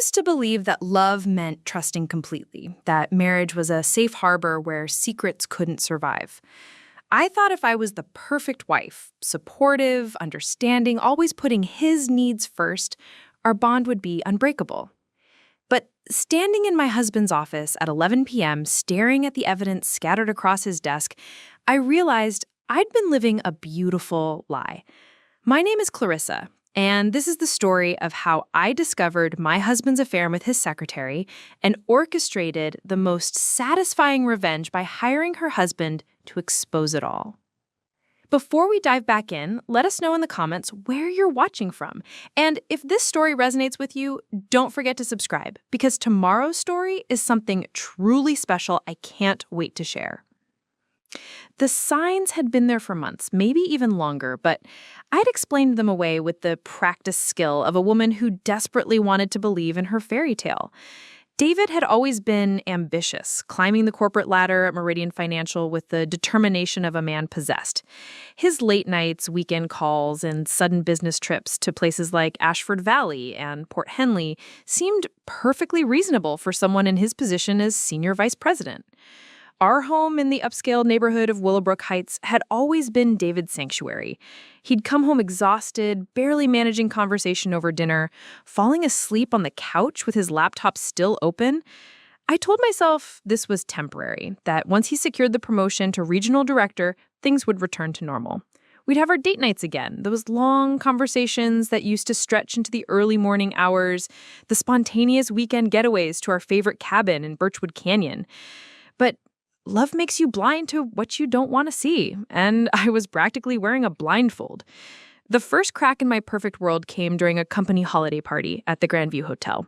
used to believe that love meant trusting completely, that marriage was a safe harbor where secrets couldn't survive. I thought if I was the perfect wife, supportive, understanding, always putting his needs first, our bond would be unbreakable. But standing in my husband's office at 11 p.m., staring at the evidence scattered across his desk, I realized I'd been living a beautiful lie. My name is Clarissa, and this is the story of how I discovered my husband's affair with his secretary and orchestrated the most satisfying revenge by hiring her husband to expose it all. Before we dive back in, let us know in the comments where you're watching from. And if this story resonates with you, don't forget to subscribe, because tomorrow's story is something truly special I can't wait to share. The signs had been there for months, maybe even longer, but I'd explained them away with the practiced skill of a woman who desperately wanted to believe in her fairy tale. David had always been ambitious, climbing the corporate ladder at Meridian Financial with the determination of a man possessed. His late nights, weekend calls, and sudden business trips to places like Ashford Valley and Port Henley seemed perfectly reasonable for someone in his position as senior vice president. Our home in the upscale neighborhood of Willowbrook Heights had always been David's sanctuary. He'd come home exhausted, barely managing conversation over dinner, falling asleep on the couch with his laptop still open. I told myself this was temporary, that once he secured the promotion to regional director, things would return to normal. We'd have our date nights again, those long conversations that used to stretch into the early morning hours, the spontaneous weekend getaways to our favorite cabin in Birchwood Canyon. But love makes you blind to what you don't want to see, and I was practically wearing a blindfold. The first crack in my perfect world came during a company holiday party at the Grandview Hotel.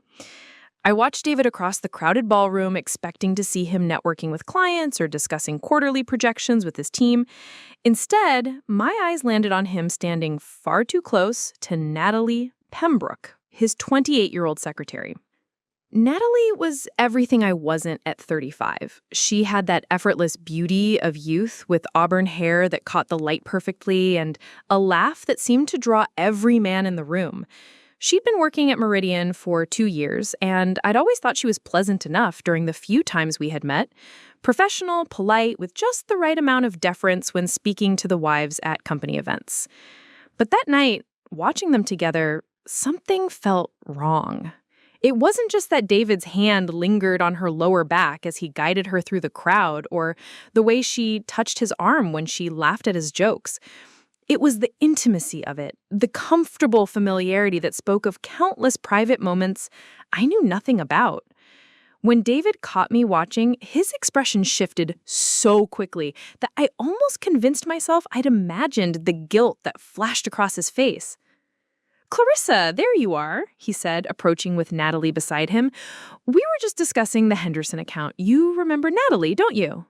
I watched David across the crowded ballroom, expecting to see him networking with clients or discussing quarterly projections with his team. Instead, my eyes landed on him standing far too close to Natalie Pembroke, his 28-year-old secretary. Natalie was everything I wasn't at 35. She had that effortless beauty of youth with auburn hair that caught the light perfectly and a laugh that seemed to draw every man in the room. She'd been working at Meridian for 2 years, and I'd always thought she was pleasant enough during the few times we had met. Professional, polite, with just the right amount of deference when speaking to the wives at company events. But that night, watching them together, something felt wrong. It wasn't just that David's hand lingered on her lower back as he guided her through the crowd, or the way she touched his arm when she laughed at his jokes. It was the intimacy of it, the comfortable familiarity that spoke of countless private moments I knew nothing about. When David caught me watching, his expression shifted so quickly that I almost convinced myself I'd imagined the guilt that flashed across his face. "Clarissa, there you are," he said, approaching with Natalie beside him. "We were just discussing the Henderson account. You remember Natalie, don't you?"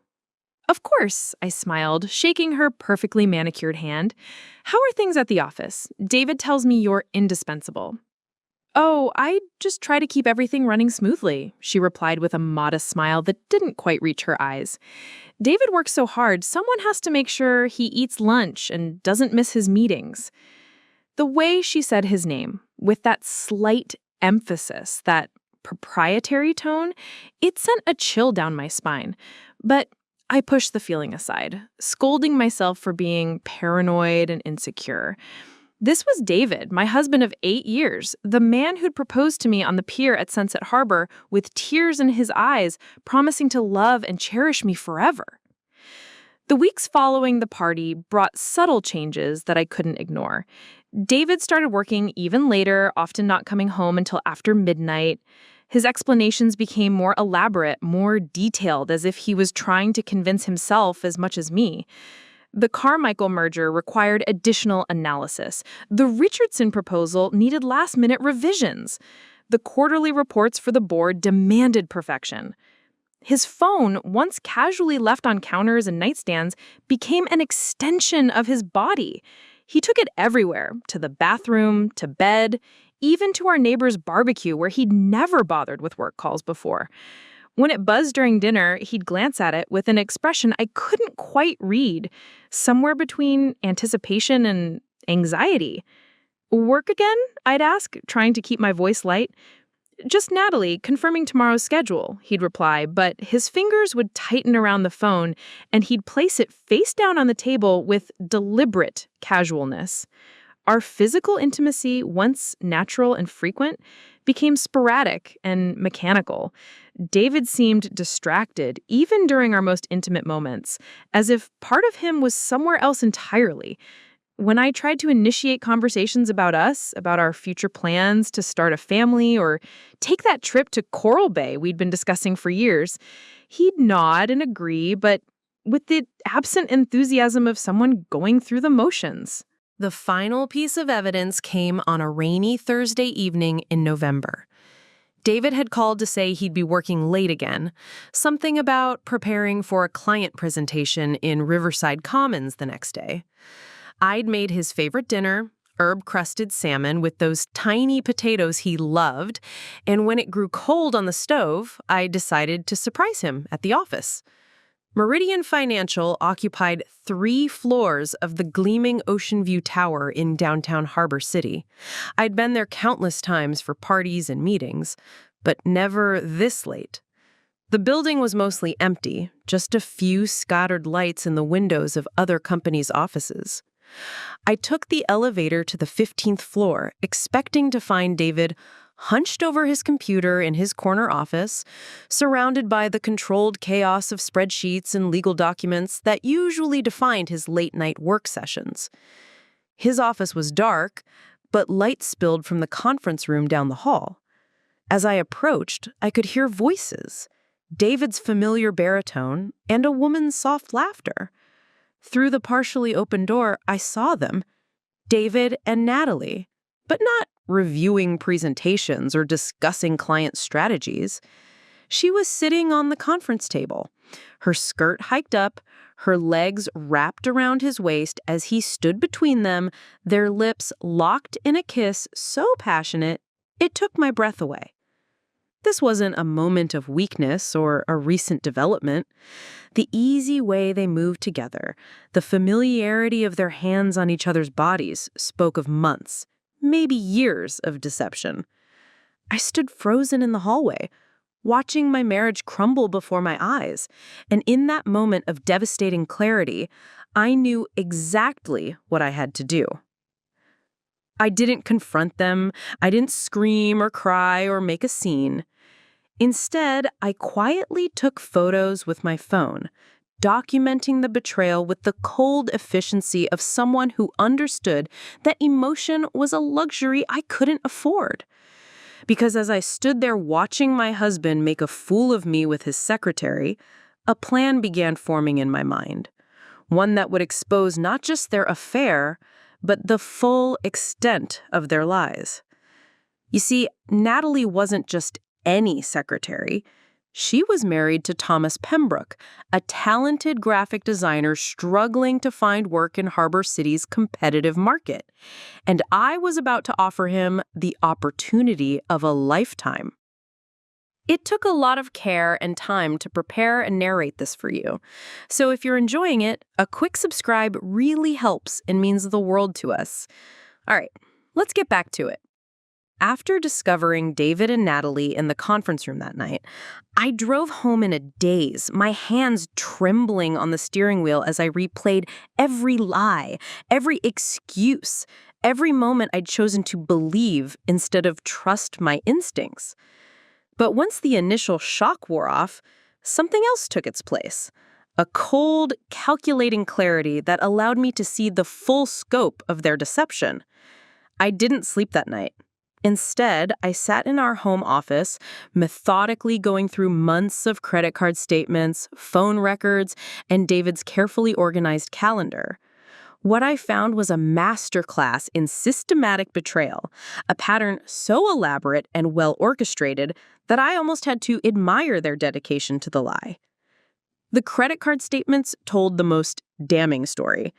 "Of course," I smiled, shaking her perfectly manicured hand. "How are things at the office? David tells me you're indispensable." "Oh, I just try to keep everything running smoothly," she replied with a modest smile that didn't quite reach her eyes. "David works so hard, someone has to make sure he eats lunch and doesn't miss his meetings." The way she said his name, with that slight emphasis, that proprietary tone, it sent a chill down my spine. But I pushed the feeling aside, scolding myself for being paranoid and insecure. This was David, my husband of 8 years, the man who'd proposed to me on the pier at Sunset Harbor with tears in his eyes, promising to love and cherish me forever. The weeks following the party brought subtle changes that I couldn't ignore. David started working even later, often not coming home until after midnight. His explanations became more elaborate, more detailed, as if he was trying to convince himself as much as me. The Carmichael merger required additional analysis. The Richardson proposal needed last-minute revisions. The quarterly reports for the board demanded perfection. His phone, once casually left on counters and nightstands, became an extension of his body. He took it everywhere, to the bathroom, to bed, even to our neighbor's barbecue where he'd never bothered with work calls before. When it buzzed during dinner, he'd glance at it with an expression I couldn't quite read, somewhere between anticipation and anxiety. "Work again?" I'd ask, trying to keep my voice light. Just Natalie, confirming tomorrow's schedule, he'd reply, but his fingers would tighten around the phone and he'd place it face down on the table with deliberate casualness. Our physical intimacy, once natural and frequent, became sporadic and mechanical. David seemed distracted, even during our most intimate moments, as if part of him was somewhere else entirely. When I tried to initiate conversations about us, about our future plans to start a family or take that trip to Coral Bay we'd been discussing for years, he'd nod and agree, but with the absent enthusiasm of someone going through the motions. The final piece of evidence came on a rainy Thursday evening in November. David had called to say he'd be working late again, something about preparing for a client presentation in Riverside Commons the next day. I'd made his favorite dinner, herb-crusted salmon with those tiny potatoes he loved, and when it grew cold on the stove, I decided to surprise him at the office. Meridian Financial occupied 3 floors of the gleaming Ocean View Tower in downtown Harbor City. I'd been there countless times for parties and meetings, but never this late. The building was mostly empty, just a few scattered lights in the windows of other companies' offices. I took the elevator to the 15th floor, expecting to find David hunched over his computer in his corner office, surrounded by the controlled chaos of spreadsheets and legal documents that usually defined his late-night work sessions. His office was dark, but light spilled from the conference room down the hall. As I approached, I could hear voices, David's familiar baritone and a woman's soft laughter. Through the partially open door, I saw them, David and Natalie, but not reviewing presentations or discussing client strategies. She was sitting on the conference table, her skirt hiked up, her legs wrapped around his waist as he stood between them, their lips locked in a kiss so passionate it took my breath away. This wasn't a moment of weakness or a recent development. The easy way they moved together, the familiarity of their hands on each other's bodies, spoke of months, maybe years of deception. I stood frozen in the hallway, watching my marriage crumble before my eyes, and in that moment of devastating clarity, I knew exactly what I had to do. I didn't confront them, I didn't scream or cry or make a scene. Instead, I quietly took photos with my phone, documenting the betrayal with the cold efficiency of someone who understood that emotion was a luxury I couldn't afford. Because as I stood there watching my husband make a fool of me with his secretary, a plan began forming in my mind. One that would expose not just their affair, but the full extent of their lies. You see, Natalie wasn't just any secretary. She was married to Thomas Pembroke, a talented graphic designer struggling to find work in Harbor City's competitive market. And I was about to offer him the opportunity of a lifetime. It took a lot of care and time to prepare and narrate this for you. So if you're enjoying it, a quick subscribe really helps and means the world to us. All right, let's get back to it. After discovering David and Natalie in the conference room that night, I drove home in a daze, my hands trembling on the steering wheel as I replayed every lie, every excuse, every moment I'd chosen to believe instead of trust my instincts. But once the initial shock wore off, something else took its place. A cold, calculating clarity that allowed me to see the full scope of their deception. I didn't sleep that night. Instead, I sat in our home office, methodically going through months of credit card statements, phone records, and David's carefully organized calendar. What I found was a masterclass in systematic betrayal, a pattern so elaborate and well-orchestrated that I almost had to admire their dedication to the lie. The credit card statements told the most damning story.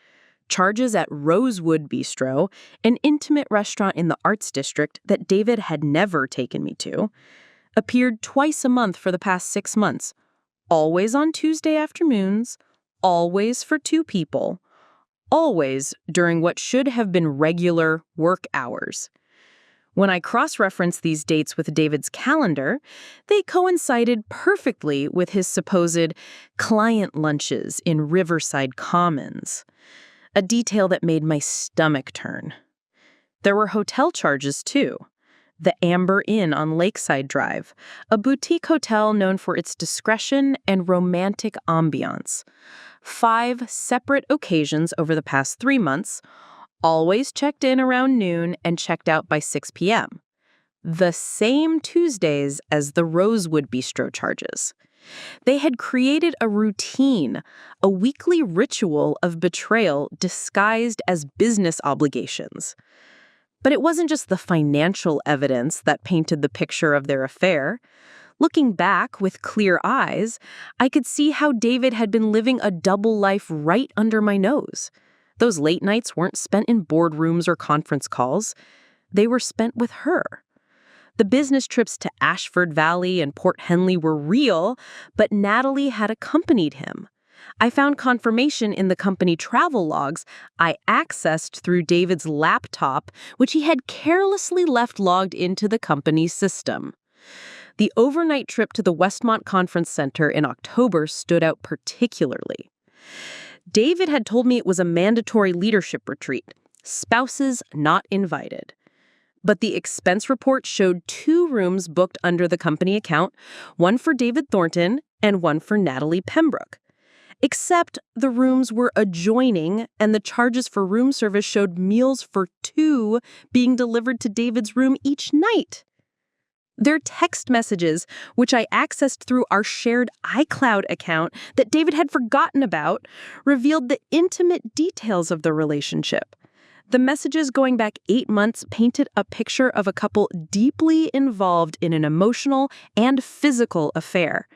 Charges at Rosewood Bistro, an intimate restaurant in the Arts District that David had never taken me to, appeared twice a month for the past 6 months, always on Tuesday afternoons, always for 2 people, always during what should have been regular work hours. When I cross-referenced these dates with David's calendar, they coincided perfectly with his supposed client lunches in Riverside Commons, a detail that made my stomach turn. There were hotel charges, too. The Amber Inn on Lakeside Drive, a boutique hotel known for its discretion and romantic ambiance. 5 separate occasions over the past 3 months, always checked in around noon and checked out by 6 p.m. The same Tuesdays as the Rosewood Bistro charges. They had created a routine, a weekly ritual of betrayal disguised as business obligations. But it wasn't just the financial evidence that painted the picture of their affair. Looking back with clear eyes, I could see how David had been living a double life right under my nose. Those late nights weren't spent in boardrooms or conference calls. They were spent with her. The business trips to Ashford Valley and Port Henley were real, but Natalie had accompanied him. I found confirmation in the company travel logs I accessed through David's laptop, which he had carelessly left logged into the company's system. The overnight trip to the Westmont Conference Center in October stood out particularly. David had told me it was a mandatory leadership retreat, spouses not invited. But the expense report showed 2 rooms booked under the company account, one for David Thornton and one for Natalie Pembroke. Except the rooms were adjoining, and the charges for room service showed meals for 2 being delivered to David's room each night. Their text messages, which I accessed through our shared iCloud account that David had forgotten about, revealed the intimate details of the relationship. The messages going back 8 months painted a picture of a couple deeply involved in an emotional and physical affair.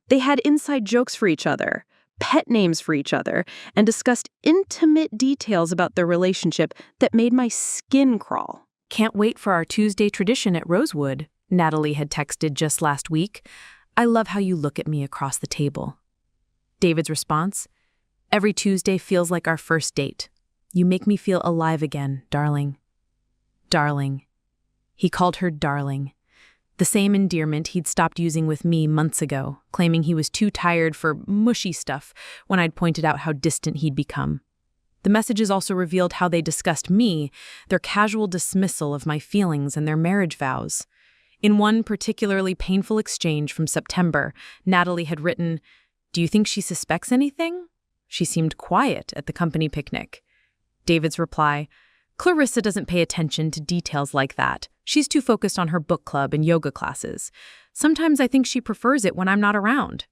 They had inside jokes for each other, pet names for each other, and discussed intimate details about their relationship that made my skin crawl. "Can't wait for our Tuesday tradition at Rosewood," Natalie had texted just last week. "I love how you look at me across the table." David's response, "Every Tuesday feels like our first date. You make me feel alive again, darling." Darling. He called her darling. The same endearment he'd stopped using with me months ago, claiming he was too tired for mushy stuff when I'd pointed out how distant he'd become. The messages also revealed how they discussed me, their casual dismissal of my feelings and their marriage vows. In one particularly painful exchange from September, Natalie had written, "Do you think she suspects anything? She seemed quiet at the company picnic." David's reply, "Clarissa doesn't pay attention to details like that. She's too focused on her book club and yoga classes. Sometimes I think she prefers it when I'm not around."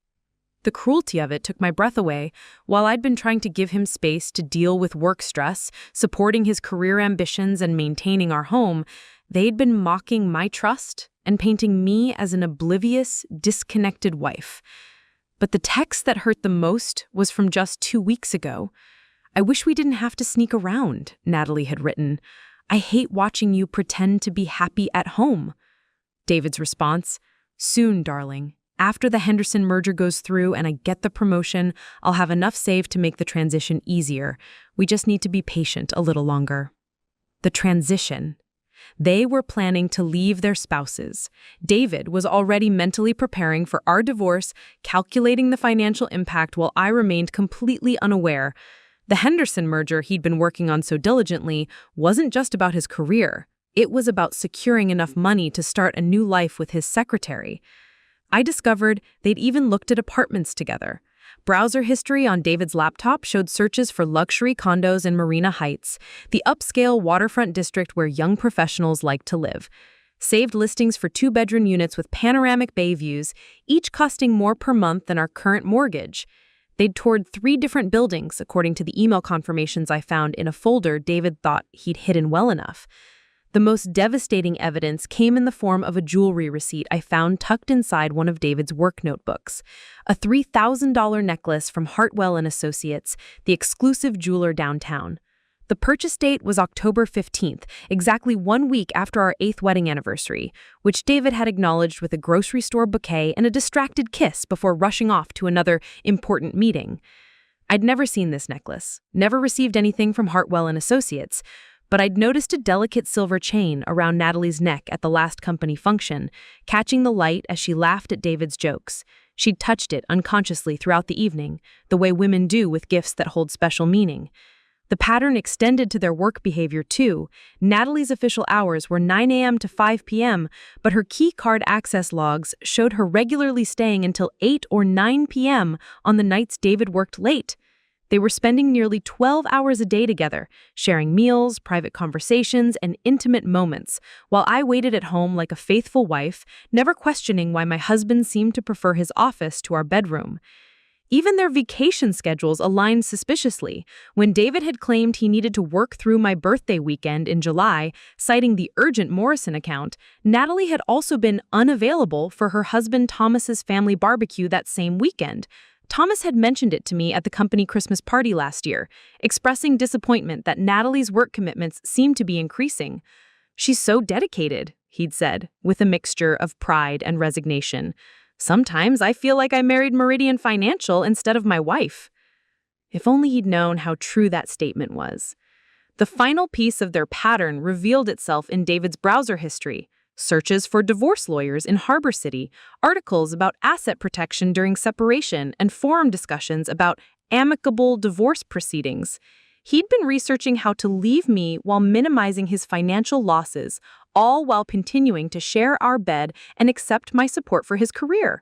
The cruelty of it took my breath away. While I'd been trying to give him space to deal with work stress, supporting his career ambitions, and maintaining our home, they'd been mocking my trust and painting me as an oblivious, disconnected wife. But the text that hurt the most was from just 2 weeks ago. "I wish we didn't have to sneak around," Natalie had written. "I hate watching you pretend to be happy at home." David's response, "Soon, darling. After the Henderson merger goes through and I get the promotion, I'll have enough saved to make the transition easier. We just need to be patient a little longer." The transition. They were planning to leave their spouses. David was already mentally preparing for our divorce, calculating the financial impact while I remained completely unaware. The Henderson merger he'd been working on so diligently wasn't just about his career. It was about securing enough money to start a new life with his secretary. I discovered they'd even looked at apartments together. Browser history on David's laptop showed searches for luxury condos in Marina Heights, the upscale waterfront district where young professionals like to live. Saved listings for 2-bedroom units with panoramic bay views, each costing more per month than our current mortgage. They'd toured 3 different buildings, according to the email confirmations I found in a folder David thought he'd hidden well enough. The most devastating evidence came in the form of a jewelry receipt I found tucked inside one of David's work notebooks. A $3,000 necklace from Hartwell & Associates, the exclusive jeweler downtown. The purchase date was October 15th, exactly 1 week after our 8th wedding anniversary, which David had acknowledged with a grocery store bouquet and a distracted kiss before rushing off to another important meeting. I'd never seen this necklace, never received anything from Hartwell & Associates, but I'd noticed a delicate silver chain around Natalie's neck at the last company function, catching the light as she laughed at David's jokes. She'd touched it unconsciously throughout the evening, the way women do with gifts that hold special meaning. The pattern extended to their work behavior, too. Natalie's official hours were 9 a.m. to 5 p.m., but her key card access logs showed her regularly staying until 8 or 9 p.m. on the nights David worked late. They were spending nearly 12 hours a day together, sharing meals, private conversations, and intimate moments, while I waited at home like a faithful wife, never questioning why my husband seemed to prefer his office to our bedroom. Even their vacation schedules aligned suspiciously. When David had claimed he needed to work through my birthday weekend in July, citing the urgent Morrison account, Natalie had also been unavailable for her husband Thomas's family barbecue that same weekend. Thomas had mentioned it to me at the company Christmas party last year, expressing disappointment that Natalie's work commitments seemed to be increasing. "She's so dedicated," he'd said, with a mixture of pride and resignation. "Sometimes I feel like I married Meridian Financial instead of my wife." If only he'd known how true that statement was. The final piece of their pattern revealed itself in David's browser history: searches for divorce lawyers in Harbor City, articles about asset protection during separation, and forum discussions about amicable divorce proceedings. He'd been researching how to leave me while minimizing his financial losses, all while continuing to share our bed and accept my support for his career.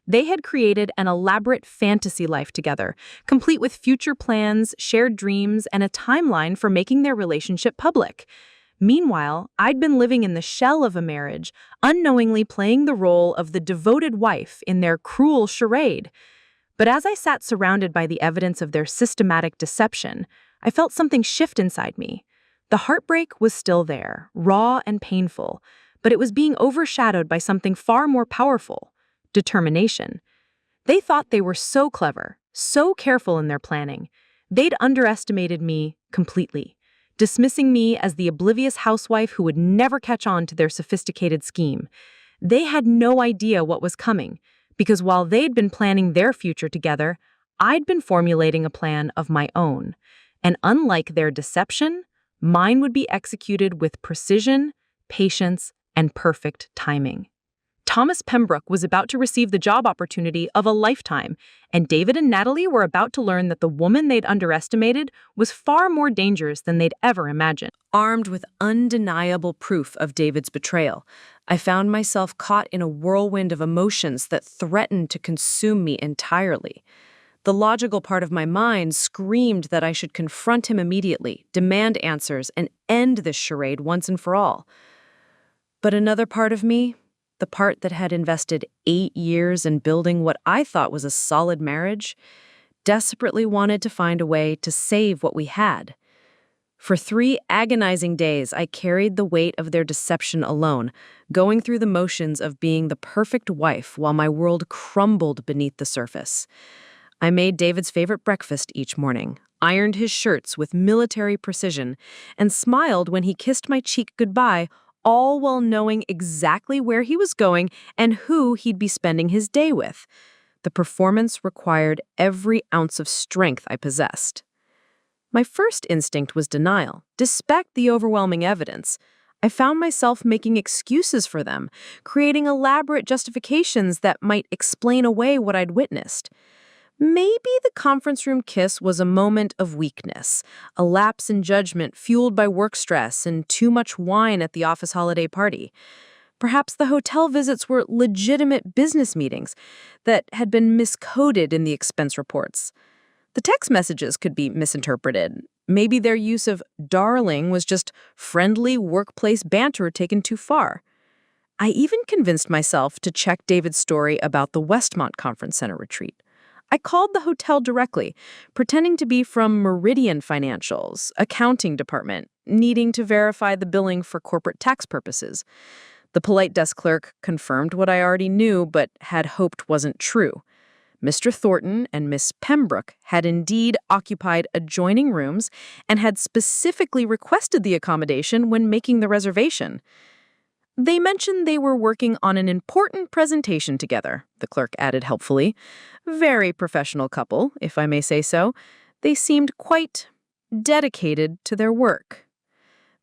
They had created an elaborate fantasy life together, complete with future plans, shared dreams, and a timeline for making their relationship public. Meanwhile, I'd been living in the shell of a marriage, unknowingly playing the role of the devoted wife in their cruel charade. But as I sat surrounded by the evidence of their systematic deception, I felt something shift inside me. The heartbreak was still there, raw and painful, but it was being overshadowed by something far more powerful: determination. They thought they were so clever, so careful in their planning. They'd underestimated me completely, dismissing me as the oblivious housewife who would never catch on to their sophisticated scheme. They had no idea what was coming, because while they'd been planning their future together, I'd been formulating a plan of my own. And unlike their deception, mine would be executed with precision, patience, and perfect timing. Thomas Pembroke was about to receive the job opportunity of a lifetime, and David and Natalie were about to learn that the woman they'd underestimated was far more dangerous than they'd ever imagined. Armed with undeniable proof of David's betrayal, I found myself caught in a whirlwind of emotions that threatened to consume me entirely. The logical part of my mind screamed that I should confront him immediately, demand answers, and end this charade once and for all. But another part of me, the part that had invested 8 years in building what I thought was a solid marriage, desperately wanted to find a way to save what we had. For 3 agonizing days, I carried the weight of their deception alone, going through the motions of being the perfect wife while my world crumbled beneath the surface. I made David's favorite breakfast each morning, ironed his shirts with military precision, and smiled when he kissed my cheek goodbye, all while knowing exactly where he was going and who he'd be spending his day with. The performance required every ounce of strength I possessed. My first instinct was denial, despite the overwhelming evidence. I found myself making excuses for them, creating elaborate justifications that might explain away what I'd witnessed. Maybe the conference room kiss was a moment of weakness, a lapse in judgment fueled by work stress and too much wine at the office holiday party. Perhaps the hotel visits were legitimate business meetings that had been miscoded in the expense reports. The text messages could be misinterpreted. Maybe their use of darling was just friendly workplace banter taken too far. I even convinced myself to check David's story about the Westmont Conference Center retreat. I called the hotel directly, pretending to be from Meridian Financial's accounting department, needing to verify the billing for corporate tax purposes. The polite desk clerk confirmed what I already knew but had hoped wasn't true. Mr. Thornton and Miss Pembroke had indeed occupied adjoining rooms and had specifically requested the accommodation when making the reservation. They mentioned they were working on an important presentation together, the clerk added helpfully. Very professional couple, if I may say so. They seemed quite dedicated to their work.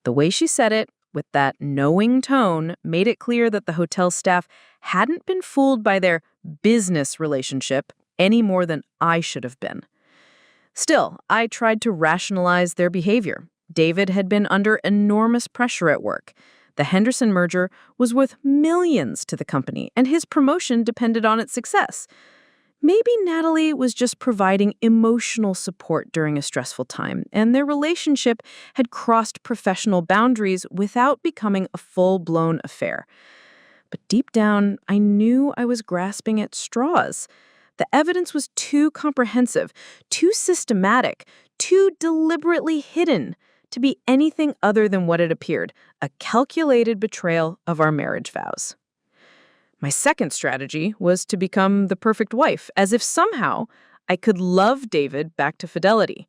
The way she said it, with that knowing tone, made it clear that the hotel staff hadn't been fooled by their business relationship any more than I should have been. Still, I tried to rationalize their behavior. David had been under enormous pressure at work. The Henderson merger was worth millions to the company, and his promotion depended on its success. Maybe Natalie was just providing emotional support during a stressful time, and their relationship had crossed professional boundaries without becoming a full-blown affair. But deep down, I knew I was grasping at straws. The evidence was too comprehensive, too systematic, too deliberately hidden to be anything other than what it appeared, a calculated betrayal of our marriage vows. My second strategy was to become the perfect wife, as if somehow I could love David back to fidelity.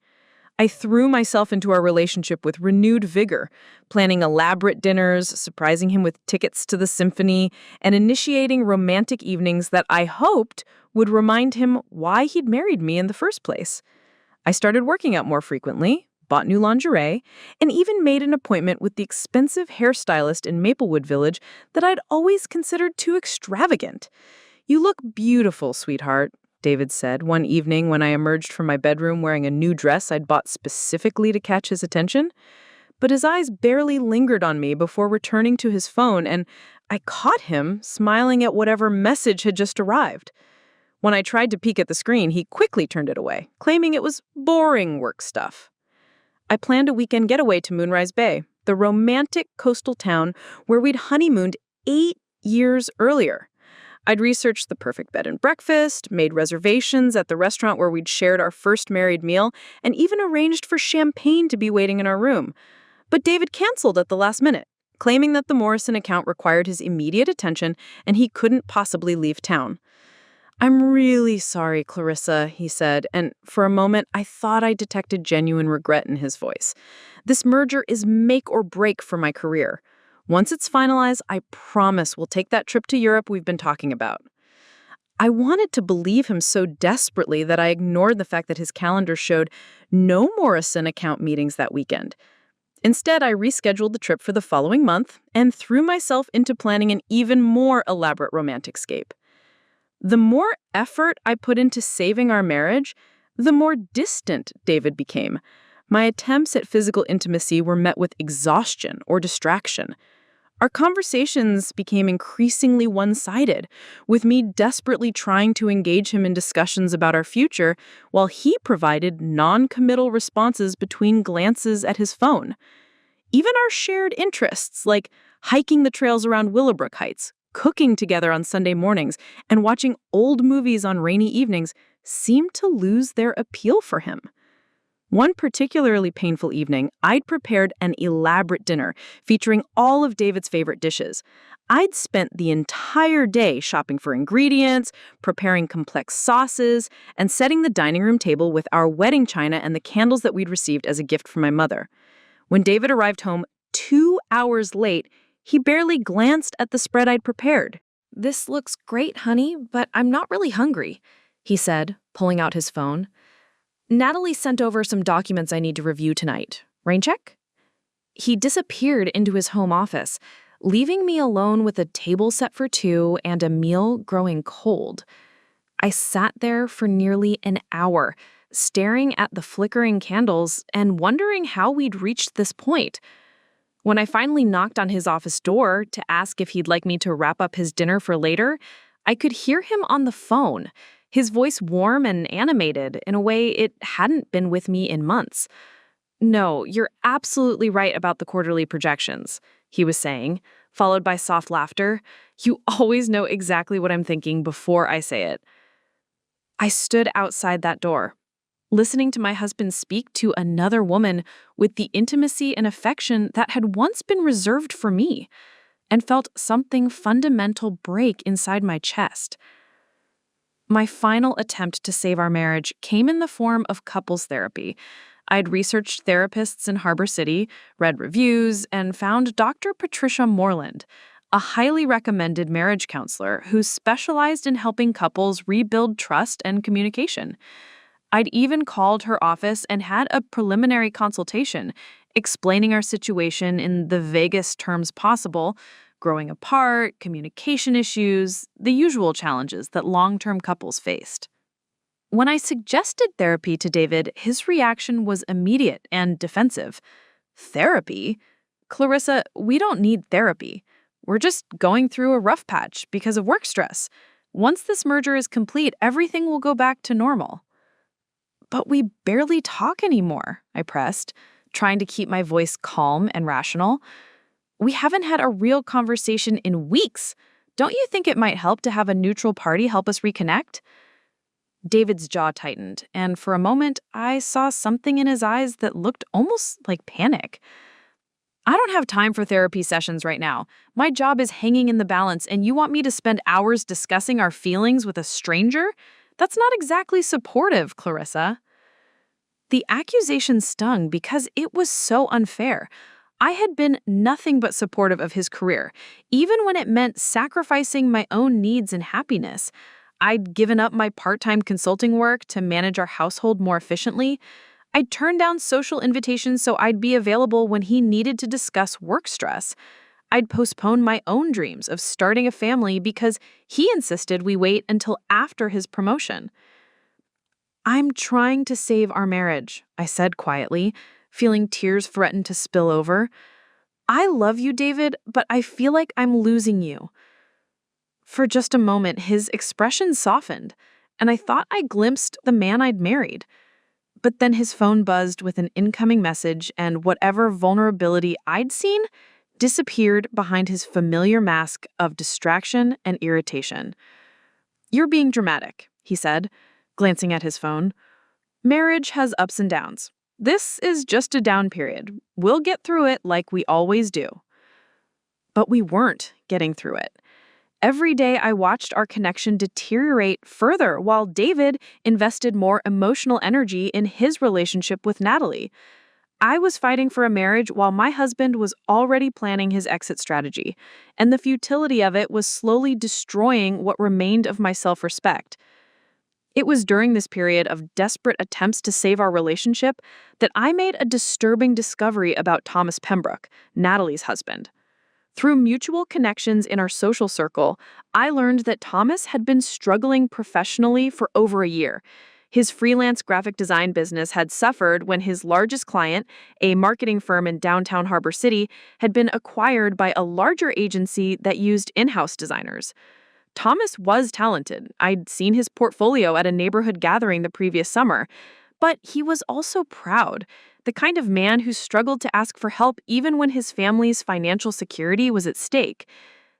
I threw myself into our relationship with renewed vigor, planning elaborate dinners, surprising him with tickets to the symphony, and initiating romantic evenings that I hoped would remind him why he'd married me in the first place. I started working out more frequently, bought new lingerie, and even made an appointment with the expensive hairstylist in Maplewood Village that I'd always considered too extravagant. "You look beautiful, sweetheart," David said one evening when I emerged from my bedroom wearing a new dress I'd bought specifically to catch his attention. But his eyes barely lingered on me before returning to his phone, and I caught him smiling at whatever message had just arrived. When I tried to peek at the screen, he quickly turned it away, claiming it was boring work stuff. I planned a weekend getaway to Moonrise Bay, the romantic coastal town where we'd honeymooned 8 years earlier. I'd researched the perfect bed and breakfast, made reservations at the restaurant where we'd shared our first married meal, and even arranged for champagne to be waiting in our room. But David canceled at the last minute, claiming that the Morrison account required his immediate attention and he couldn't possibly leave town. "I'm really sorry, Clarissa," he said, and for a moment I thought I detected genuine regret in his voice. "This merger is make or break for my career. Once it's finalized, I promise we'll take that trip to Europe we've been talking about." I wanted to believe him so desperately that I ignored the fact that his calendar showed no Morrison account meetings that weekend. Instead, I rescheduled the trip for the following month and threw myself into planning an even more elaborate romantic scape. The more effort I put into saving our marriage, the more distant David became. My attempts at physical intimacy were met with exhaustion or distraction. Our conversations became increasingly one-sided, with me desperately trying to engage him in discussions about our future while he provided non-committal responses between glances at his phone. Even our shared interests, like hiking the trails around Willowbrook Heights, cooking together on Sunday mornings, and watching old movies on rainy evenings, seemed to lose their appeal for him. One particularly painful evening, I'd prepared an elaborate dinner featuring all of David's favorite dishes. I'd spent the entire day shopping for ingredients, preparing complex sauces, and setting the dining room table with our wedding china and the candles that we'd received as a gift from my mother. When David arrived home 2 hours late, he barely glanced at the spread I'd prepared. "This looks great, honey, but I'm not really hungry," he said, pulling out his phone. "Natalie sent over some documents I need to review tonight. Rain check?" He disappeared into his home office, leaving me alone with a table set for two and a meal growing cold. I sat there for nearly an hour, staring at the flickering candles and wondering how we'd reached this point. When I finally knocked on his office door to ask if he'd like me to wrap up his dinner for later, I could hear him on the phone, his voice warm and animated in a way it hadn't been with me in months. "No, you're absolutely right about the quarterly projections," he was saying, followed by soft laughter. "You always know exactly what I'm thinking before I say it." I stood outside that door, listening to my husband speak to another woman with the intimacy and affection that had once been reserved for me, and felt something fundamental break inside my chest. My final attempt to save our marriage came in the form of couples therapy. I'd researched therapists in Harbor City, read reviews, and found Dr. Patricia Moreland, a highly recommended marriage counselor who specialized in helping couples rebuild trust and communication. I'd even called her office and had a preliminary consultation, explaining our situation in the vaguest terms possible, growing apart, communication issues, the usual challenges that long-term couples faced. When I suggested therapy to David, his reaction was immediate and defensive. Therapy? Clarissa, we don't need therapy. We're just going through a rough patch because of work stress. Once this merger is complete, everything will go back to normal. But we barely talk anymore, I pressed, trying to keep my voice calm and rational. We haven't had a real conversation in weeks. Don't you think it might help to have a neutral party help us reconnect? David's jaw tightened, and for a moment, I saw something in his eyes that looked almost like panic. I don't have time for therapy sessions right now. My job is hanging in the balance, and you want me to spend hours discussing our feelings with a stranger? That's not exactly supportive, Clarissa. The accusation stung because it was so unfair. I had been nothing but supportive of his career, even when it meant sacrificing my own needs and happiness. I'd given up my part-time consulting work to manage our household more efficiently. I'd turned down social invitations so I'd be available when he needed to discuss work stress. I'd postponed my own dreams of starting a family because he insisted we wait until after his promotion. I'm trying to save our marriage, I said quietly, feeling tears threaten to spill over. I love you, David, but I feel like I'm losing you. For just a moment, his expression softened, and I thought I glimpsed the man I'd married. But then his phone buzzed with an incoming message, and whatever vulnerability I'd seen disappeared behind his familiar mask of distraction and irritation. "You're being dramatic," he said, glancing at his phone. "Marriage has ups and downs. This is just a down period. We'll get through it like we always do." But we weren't getting through it. Every day I watched our connection deteriorate further while David invested more emotional energy in his relationship with Natalie. I was fighting for a marriage while my husband was already planning his exit strategy, and the futility of it was slowly destroying what remained of my self-respect. It was during this period of desperate attempts to save our relationship that I made a disturbing discovery about Thomas Pembroke, Natalie's husband. Through mutual connections in our social circle, I learned that Thomas had been struggling professionally for over a year. His freelance graphic design business had suffered when his largest client, a marketing firm in downtown Harbor City, had been acquired by a larger agency that used in-house designers. Thomas was talented. I'd seen his portfolio at a neighborhood gathering the previous summer. But he was also proud, the kind of man who struggled to ask for help even when his family's financial security was at stake.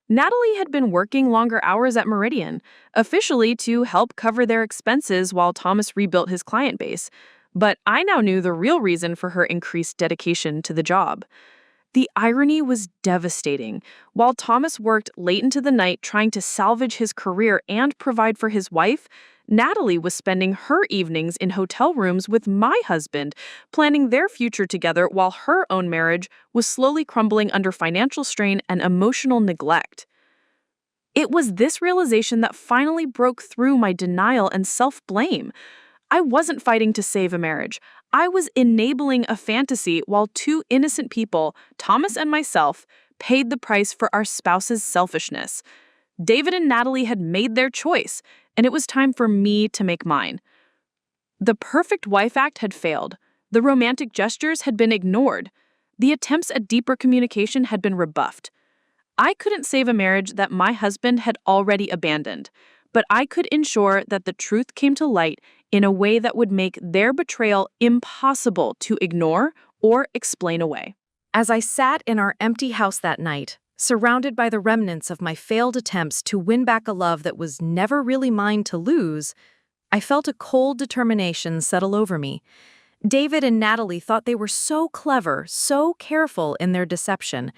Natalie had been working longer hours at Meridian, officially to help cover their expenses while Thomas rebuilt his client base. But I now knew the real reason for her increased dedication to the job. The irony was devastating. While Thomas worked late into the night trying to salvage his career and provide for his wife, Natalie was spending her evenings in hotel rooms with my husband, planning their future together while her own marriage was slowly crumbling under financial strain and emotional neglect. It was this realization that finally broke through my denial and self-blame. I wasn't fighting to save a marriage. I was enabling a fantasy while two innocent people, Thomas and myself, paid the price for our spouse's selfishness. David and Natalie had made their choice, and it was time for me to make mine. The perfect wife act had failed. The romantic gestures had been ignored. The attempts at deeper communication had been rebuffed. I couldn't save a marriage that my husband had already abandoned, but I could ensure that the truth came to light in a way that would make their betrayal impossible to ignore or explain away. As I sat in our empty house that night, surrounded by the remnants of my failed attempts to win back a love that was never really mine to lose, I felt a cold determination settle over me. David and Natalie thought they were so clever, so careful in their deception.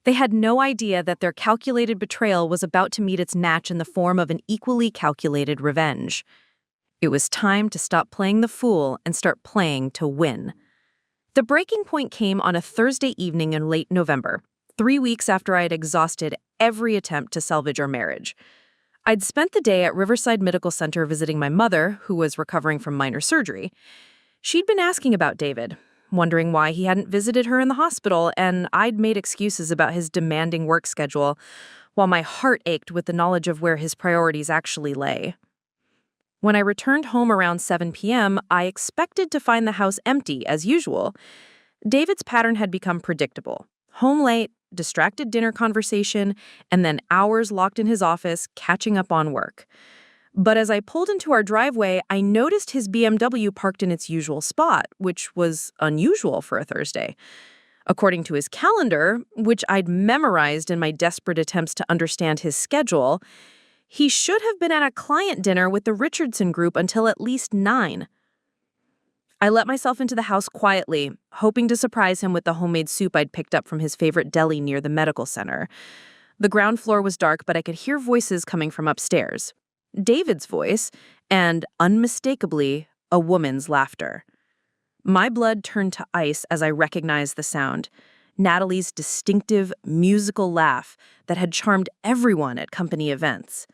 They had no idea that their calculated betrayal was about to meet its match in the form of an equally calculated revenge. It was time to stop playing the fool and start playing to win. The breaking point came on a Thursday evening in late November, 3 weeks after I had exhausted every attempt to salvage our marriage. I'd spent the day at Riverside Medical Center visiting my mother, who was recovering from minor surgery. She'd been asking about David. wondering why he hadn't visited her in the hospital, and I'd made excuses about his demanding work schedule, while my heart ached with the knowledge of where his priorities actually lay. When I returned home around 7 p.m., I expected to find the house empty, as usual. David's pattern had become predictable. Home late, distracted dinner conversation, and then hours locked in his office, catching up on work. But as I pulled into our driveway, I noticed his BMW parked in its usual spot, which was unusual for a Thursday. According to his calendar, which I'd memorized in my desperate attempts to understand his schedule, he should have been at a client dinner with the Richardson Group until at least 9. I let myself into the house quietly, hoping to surprise him with the homemade soup I'd picked up from his favorite deli near the medical center. The ground floor was dark, but I could hear voices coming from upstairs. David's voice, and, unmistakably, a woman's laughter. My blood turned to ice as I recognized the sound. Natalie's distinctive, musical laugh that had charmed everyone at company events.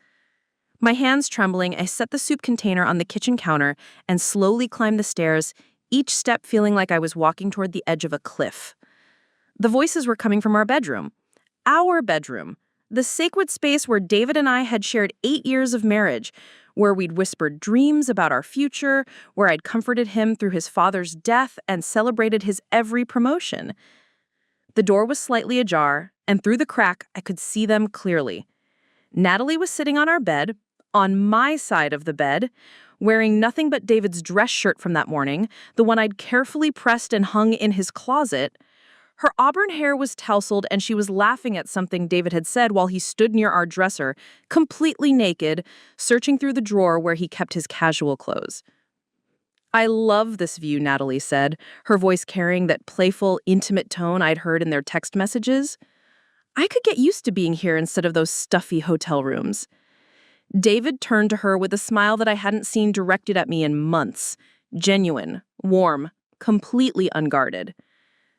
My hands trembling, I set the soup container on the kitchen counter and slowly climbed the stairs, each step feeling like I was walking toward the edge of a cliff. The voices were coming from our bedroom. Our bedroom. The sacred space where David and I had shared 8 years of marriage, where we'd whispered dreams about our future, where I'd comforted him through his father's death and celebrated his every promotion. The door was slightly ajar, and through the crack, I could see them clearly. Natalie was sitting on our bed, on my side of the bed, wearing nothing but David's dress shirt from that morning, the one I'd carefully pressed and hung in his closet. Her auburn hair was tousled, and she was laughing at something David had said while he stood near our dresser, completely naked, searching through the drawer where he kept his casual clothes. "I love this view," Natalie said, her voice carrying that playful, intimate tone I'd heard in their text messages. "I could get used to being here instead of those stuffy hotel rooms." David turned to her with a smile that I hadn't seen directed at me in months. Genuine, warm, completely unguarded.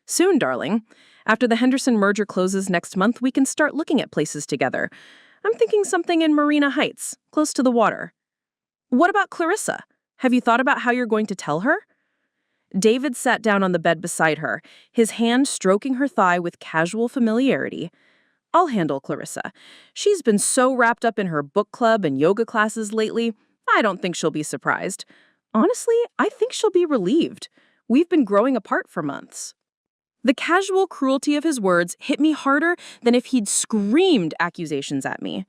"Soon, darling. After the Henderson merger closes next month, we can start looking at places together. I'm thinking something in Marina Heights, close to the water." "What about Clarissa? Have you thought about how you're going to tell her?" David sat down on the bed beside her, his hand stroking her thigh with casual familiarity. "I'll handle Clarissa. She's been so wrapped up in her book club and yoga classes lately, I don't think she'll be surprised. Honestly, I think she'll be relieved. We've been growing apart for months." The casual cruelty of his words hit me harder than if he'd screamed accusations at me.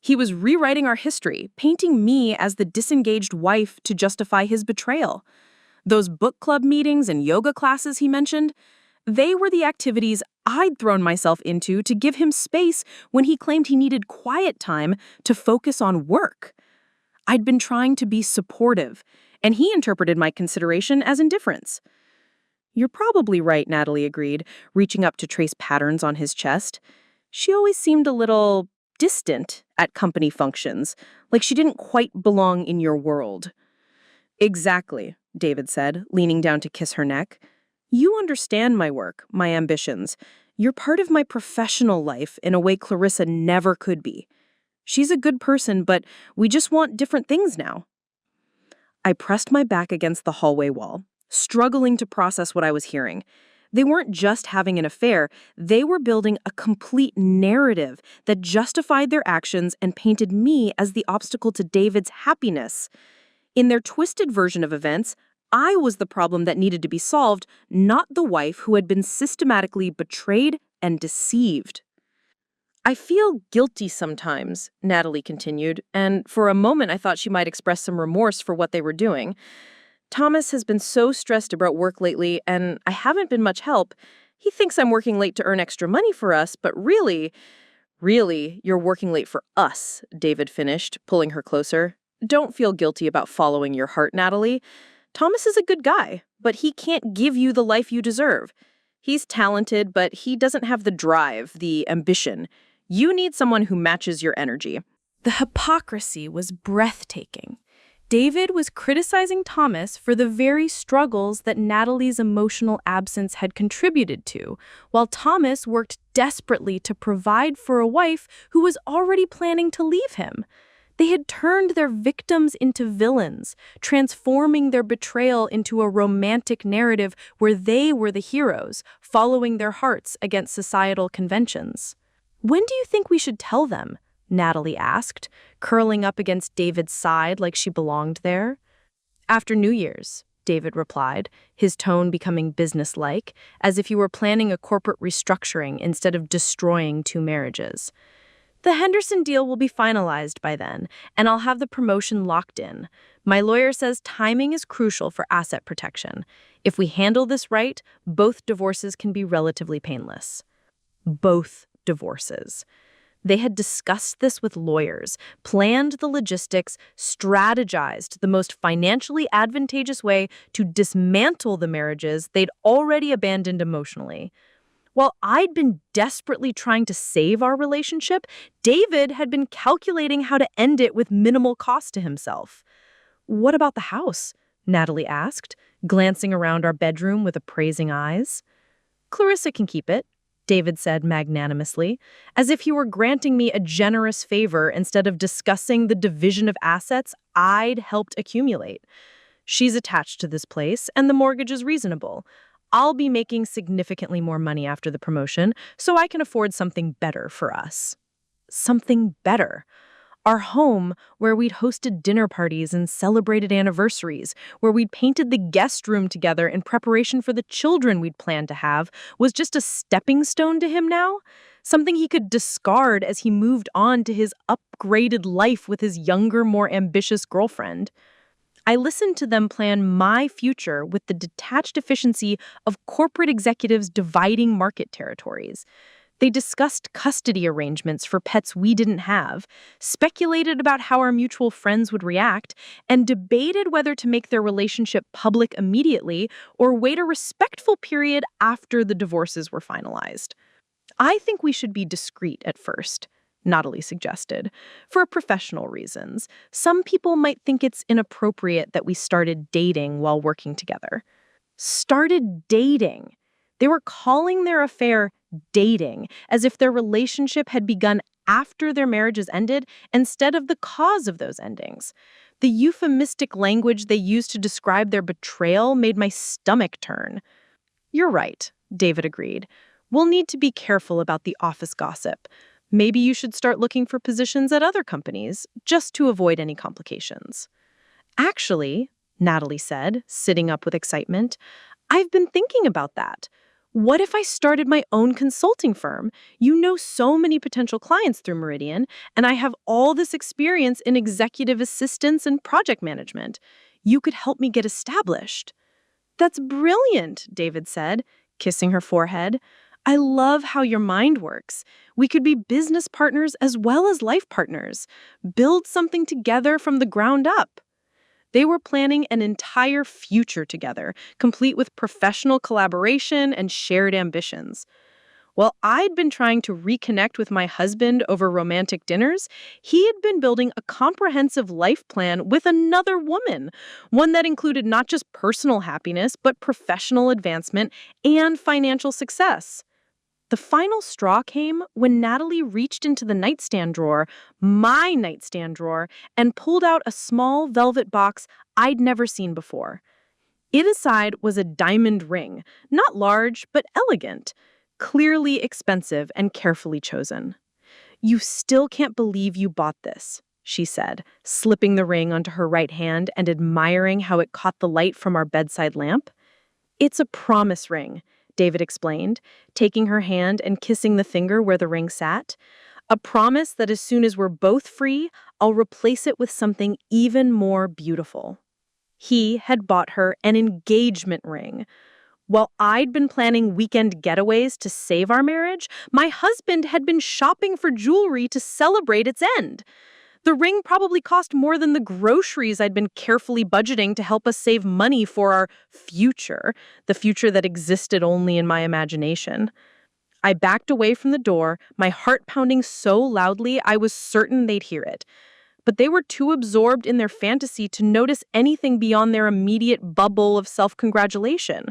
He was rewriting our history, painting me as the disengaged wife to justify his betrayal. Those book club meetings and yoga classes he mentioned, they were the activities I'd thrown myself into to give him space when he claimed he needed quiet time to focus on work. I'd been trying to be supportive, and he interpreted my consideration as indifference. "You're probably right," Natalie agreed, reaching up to trace patterns on his chest. She always seemed a little distant at company functions, like she didn't quite belong in your world. "Exactly," David said, leaning down to kiss her neck. "You understand my work, my ambitions. You're part of my professional life in a way Clarissa never could be. She's a good person, but we just want different things now." I pressed my back against the hallway wall, struggling to process what I was hearing. They weren't just having an affair, they were building a complete narrative that justified their actions and painted me as the obstacle to David's happiness. In their twisted version of events, I was the problem that needed to be solved, not the wife who had been systematically betrayed and deceived. "I feel guilty sometimes," Natalie continued, and for a moment I thought she might express some remorse for what they were doing. "Thomas has been so stressed about work lately, and I haven't been much help. He thinks I'm working late to earn extra money for us, but really, you're working late for us," David finished, pulling her closer. "Don't feel guilty about following your heart, Natalie. Thomas is a good guy, but he can't give you the life you deserve. He's talented, but he doesn't have the drive, the ambition. You need someone who matches your energy." The hypocrisy was breathtaking. David was criticizing Thomas for the very struggles that Natalie's emotional absence had contributed to, while Thomas worked desperately to provide for a wife who was already planning to leave him. They had turned their victims into villains, transforming their betrayal into a romantic narrative where they were the heroes, following their hearts against societal conventions. "When do you think we should tell them?" Natalie asked, curling up against David's side like she belonged there. "After New Year's," David replied, his tone becoming businesslike, as if he were planning a corporate restructuring instead of destroying two marriages. "The Henderson deal will be finalized by then, and I'll have the promotion locked in. My lawyer says timing is crucial for asset protection. If we handle this right, both divorces can be relatively painless." Both divorces. They had discussed this with lawyers, planned the logistics, strategized the most financially advantageous way to dismantle the marriages they'd already abandoned emotionally. While I'd been desperately trying to save our relationship, David had been calculating how to end it with minimal cost to himself. "What about the house?" Natalie asked, glancing around our bedroom with appraising eyes. "Clarissa can keep it," David said magnanimously, as if he were granting me a generous favor instead of discussing the division of assets I'd helped accumulate. "She's attached to this place, and the mortgage is reasonable. I'll be making significantly more money after the promotion, so I can afford something better for us." Something better. Our home, where we'd hosted dinner parties and celebrated anniversaries, where we'd painted the guest room together in preparation for the children we'd planned to have, was just a stepping stone to him now, something he could discard as he moved on to his upgraded life with his younger, more ambitious girlfriend. I listened to them plan my future with the detached efficiency of corporate executives dividing market territories. They discussed custody arrangements for pets we didn't have, speculated about how our mutual friends would react, and debated whether to make their relationship public immediately or wait a respectful period after the divorces were finalized. "I think we should be discreet at first," Natalie suggested, "for professional reasons. Some people might think it's inappropriate that we started dating while working together." Started dating. They were calling their affair dating, as if their relationship had begun after their marriages ended instead of the cause of those endings. The euphemistic language they used to describe their betrayal made my stomach turn. "You're right," David agreed. "We'll need to be careful about the office gossip. Maybe you should start looking for positions at other companies, just to avoid any complications." "Actually," Natalie said, sitting up with excitement, "I've been thinking about that. What if I started my own consulting firm? You know so many potential clients through Meridian, and I have all this experience in executive assistance and project management. You could help me get established." "That's brilliant," David said, kissing her forehead. "I love how your mind works. We could be business partners as well as life partners. Build something together from the ground up." They were planning an entire future together, complete with professional collaboration and shared ambitions. While I'd been trying to reconnect with my husband over romantic dinners, he had been building a comprehensive life plan with another woman, one that included not just personal happiness, but professional advancement and financial success. The final straw came when Natalie reached into the nightstand drawer, my nightstand drawer, and pulled out a small velvet box I'd never seen before. Inside was a diamond ring, not large, but elegant, clearly expensive and carefully chosen. "You still can't believe you bought this," she said, slipping the ring onto her right hand and admiring how it caught the light from our bedside lamp. "It's a promise ring," David explained, taking her hand and kissing the finger where the ring sat. "A promise that as soon as we're both free, I'll replace it with something even more beautiful." He had bought her an engagement ring. While I'd been planning weekend getaways to save our marriage, my husband had been shopping for jewelry to celebrate its end. The ring probably cost more than the groceries I'd been carefully budgeting to help us save money for our future, the future that existed only in my imagination. I backed away from the door, my heart pounding so loudly I was certain they'd hear it. But they were too absorbed in their fantasy to notice anything beyond their immediate bubble of self-congratulation.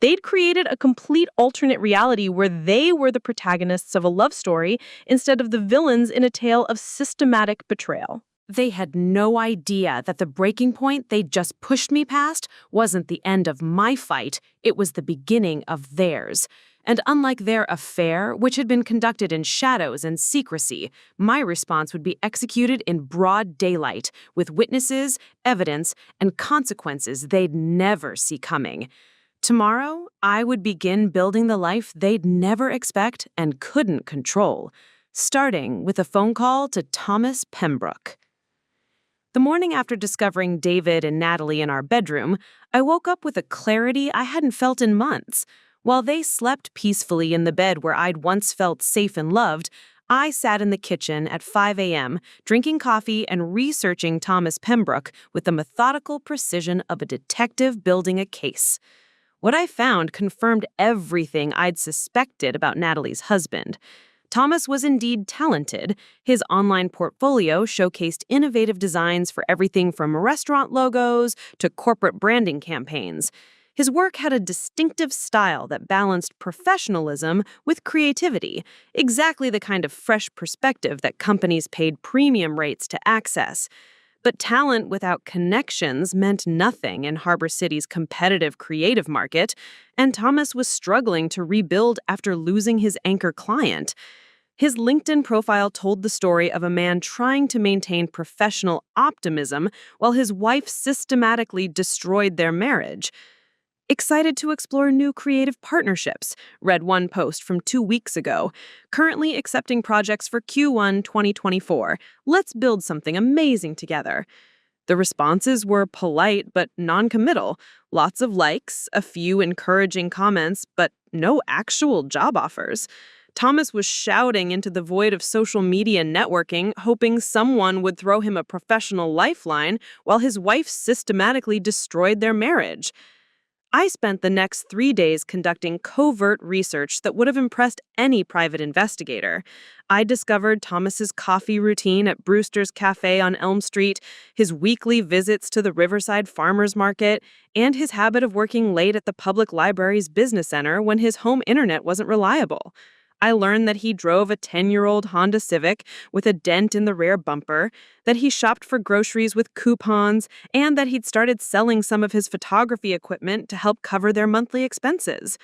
They'd created a complete alternate reality where they were the protagonists of a love story instead of the villains in a tale of systematic betrayal. They had no idea that the breaking point they'd just pushed me past wasn't the end of my fight, it was the beginning of theirs. And unlike their affair, which had been conducted in shadows and secrecy, my response would be executed in broad daylight, with witnesses, evidence, and consequences they'd never see coming. Tomorrow, I would begin building the life they'd never expect and couldn't control, starting with a phone call to Thomas Pembroke. The morning after discovering David and Natalie in our bedroom, I woke up with a clarity I hadn't felt in months. While they slept peacefully in the bed where I'd once felt safe and loved, I sat in the kitchen at 5 a.m., drinking coffee and researching Thomas Pembroke with the methodical precision of a detective building a case. What I found confirmed everything I'd suspected about Natalie's husband. Thomas was indeed talented. His online portfolio showcased innovative designs for everything from restaurant logos to corporate branding campaigns. His work had a distinctive style that balanced professionalism with creativity, exactly the kind of fresh perspective that companies paid premium rates to access. But talent without connections meant nothing in Harbor City's competitive creative market, and Thomas was struggling to rebuild after losing his anchor client. His LinkedIn profile told the story of a man trying to maintain professional optimism while his wife systematically destroyed their marriage. Excited to explore new creative partnerships, read one post from 2 weeks ago. Currently accepting projects for Q1 2024. Let's build something amazing together. The responses were polite but non-committal. Lots of likes, a few encouraging comments, but no actual job offers. Thomas was shouting into the void of social media networking, hoping someone would throw him a professional lifeline while his wife systematically destroyed their marriage. I spent the next 3 days conducting covert research that would have impressed any private investigator. I discovered Thomas's coffee routine at Brewster's Cafe on Elm Street, his weekly visits to the Riverside Farmers Market, and his habit of working late at the public library's business center when his home internet wasn't reliable. I learned that he drove a 10-year-old Honda Civic with a dent in the rear bumper, that he shopped for groceries with coupons, and that he'd started selling some of his photography equipment to help cover their monthly expenses.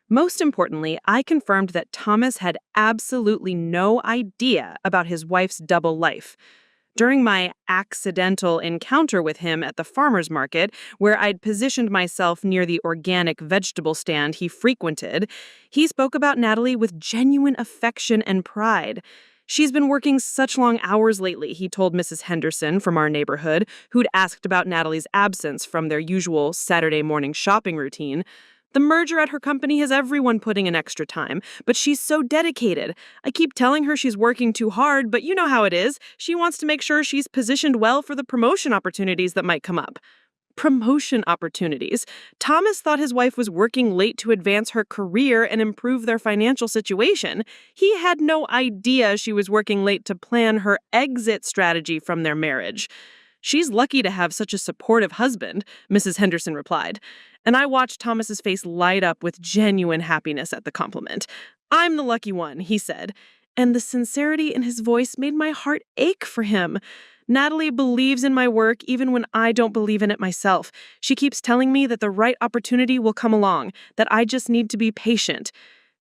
Most importantly, I confirmed that Thomas had absolutely no idea about his wife's double life. During my accidental encounter with him at the farmer's market, where I'd positioned myself near the organic vegetable stand he frequented, he spoke about Natalie with genuine affection and pride. She's been working such long hours lately, he told Mrs. Henderson from our neighborhood, who'd asked about Natalie's absence from their usual Saturday morning shopping routine. The merger at her company has everyone putting in extra time, but she's so dedicated. I keep telling her she's working too hard, but you know how it is. She wants to make sure she's positioned well for the promotion opportunities that might come up. Promotion opportunities. Thomas thought his wife was working late to advance her career and improve their financial situation. He had no idea she was working late to plan her exit strategy from their marriage. She's lucky to have such a supportive husband, Mrs. Henderson replied. And I watched Thomas's face light up with genuine happiness at the compliment. I'm the lucky one, he said. And the sincerity in his voice made my heart ache for him. Natalie believes in my work even when I don't believe in it myself. She keeps telling me that the right opportunity will come along, that I just need to be patient.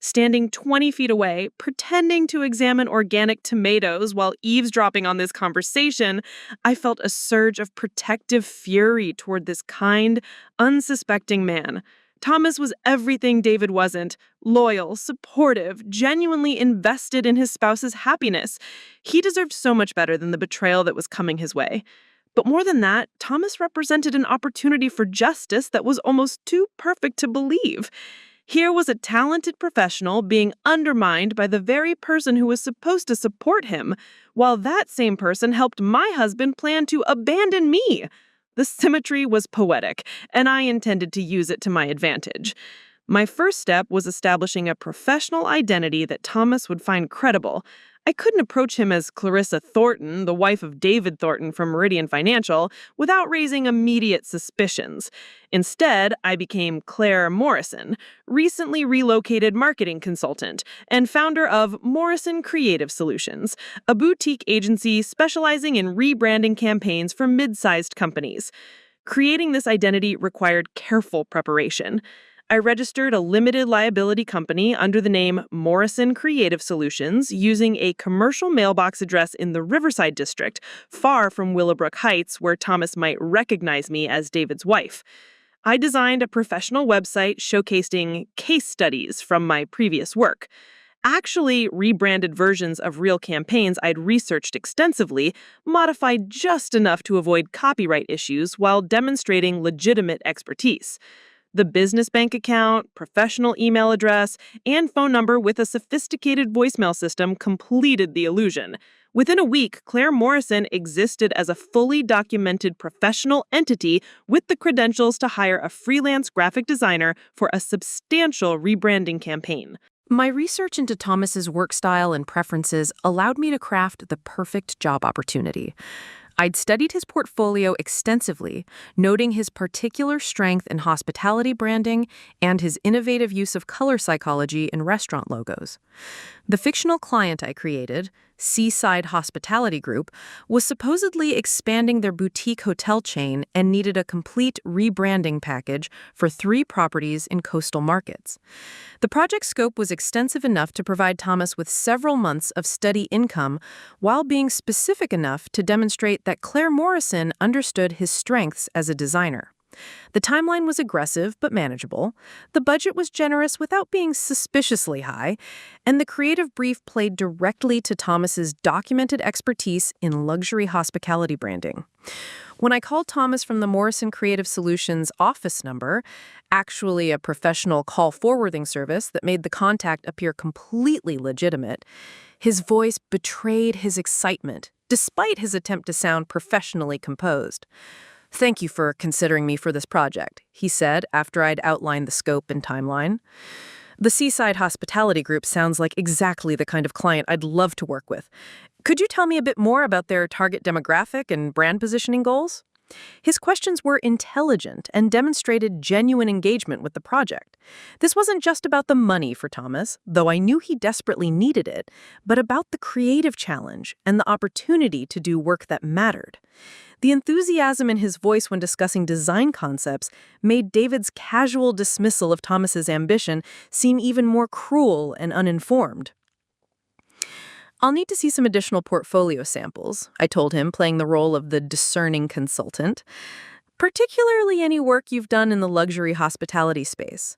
Standing 20 feet away, pretending to examine organic tomatoes while eavesdropping on this conversation, I felt a surge of protective fury toward this kind, unsuspecting man. Thomas was everything David wasn't: loyal, supportive, genuinely invested in his spouse's happiness. He deserved so much better than the betrayal that was coming his way. But more than that, Thomas represented an opportunity for justice that was almost too perfect to believe. Here was a talented professional being undermined by the very person who was supposed to support him, while that same person helped my husband plan to abandon me. The symmetry was poetic, and I intended to use it to my advantage. My first step was establishing a professional identity that Thomas would find credible. I couldn't approach him as Clarissa Thornton, the wife of David Thornton from Meridian Financial, without raising immediate suspicions. Instead, I became Claire Morrison, recently relocated marketing consultant and founder of Morrison Creative Solutions, a boutique agency specializing in rebranding campaigns for mid-sized companies. Creating this identity required careful preparation. I registered a limited liability company under the name Morrison Creative Solutions using a commercial mailbox address in the Riverside district, far from Willowbrook Heights, where Thomas might recognize me as David's wife. I designed a professional website showcasing case studies from my previous work. Actually, rebranded versions of real campaigns I'd researched extensively, modified just enough to avoid copyright issues while demonstrating legitimate expertise. The business bank account, professional email address, and phone number with a sophisticated voicemail system completed the illusion. Within a week, Claire Morrison existed as a fully documented professional entity with the credentials to hire a freelance graphic designer for a substantial rebranding campaign. My research into Thomas's work style and preferences allowed me to craft the perfect job opportunity. I'd studied his portfolio extensively, noting his particular strength in hospitality branding and his innovative use of color psychology in restaurant logos. The fictional client I created, Seaside Hospitality Group, was supposedly expanding their boutique hotel chain and needed a complete rebranding package for 3 properties in coastal markets. The project scope was extensive enough to provide Thomas with several months of steady income while being specific enough to demonstrate that Claire Morrison understood his strengths as a designer. The timeline was aggressive but manageable, the budget was generous without being suspiciously high, and the creative brief played directly to Thomas's documented expertise in luxury hospitality branding. When I called Thomas from the Morrison Creative Solutions office number, actually a professional call forwarding service that made the contact appear completely legitimate, his voice betrayed his excitement, despite his attempt to sound professionally composed. "Thank you for considering me for this project," he said after I'd outlined the scope and timeline. "The Seaside Hospitality Group sounds like exactly the kind of client I'd love to work with. Could you tell me a bit more about their target demographic and brand positioning goals?" His questions were intelligent and demonstrated genuine engagement with the project. This wasn't just about the money for Thomas, though I knew he desperately needed it, but about the creative challenge and the opportunity to do work that mattered. The enthusiasm in his voice when discussing design concepts made David's casual dismissal of Thomas's ambition seem even more cruel and uninformed. "I'll need to see some additional portfolio samples," I told him, playing the role of the discerning consultant. "Particularly any work you've done in the luxury hospitality space.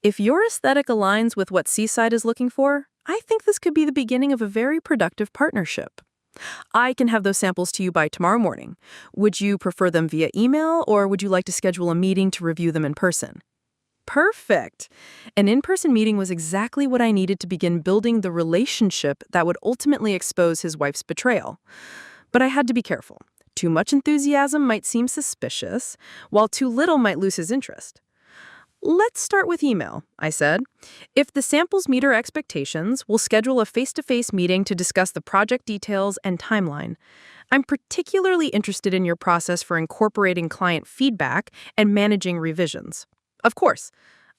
If your aesthetic aligns with what Seaside is looking for, I think this could be the beginning of a very productive partnership. I can have those samples to you by tomorrow morning. Would you prefer them via email, or would you like to schedule a meeting to review them in person?" Perfect! An in-person meeting was exactly what I needed to begin building the relationship that would ultimately expose his wife's betrayal. But I had to be careful. Too much enthusiasm might seem suspicious, while too little might lose his interest. "Let's start with email," I said. "If the samples meet our expectations, we'll schedule a face-to-face meeting to discuss the project details and timeline. I'm particularly interested in your process for incorporating client feedback and managing revisions. Of course,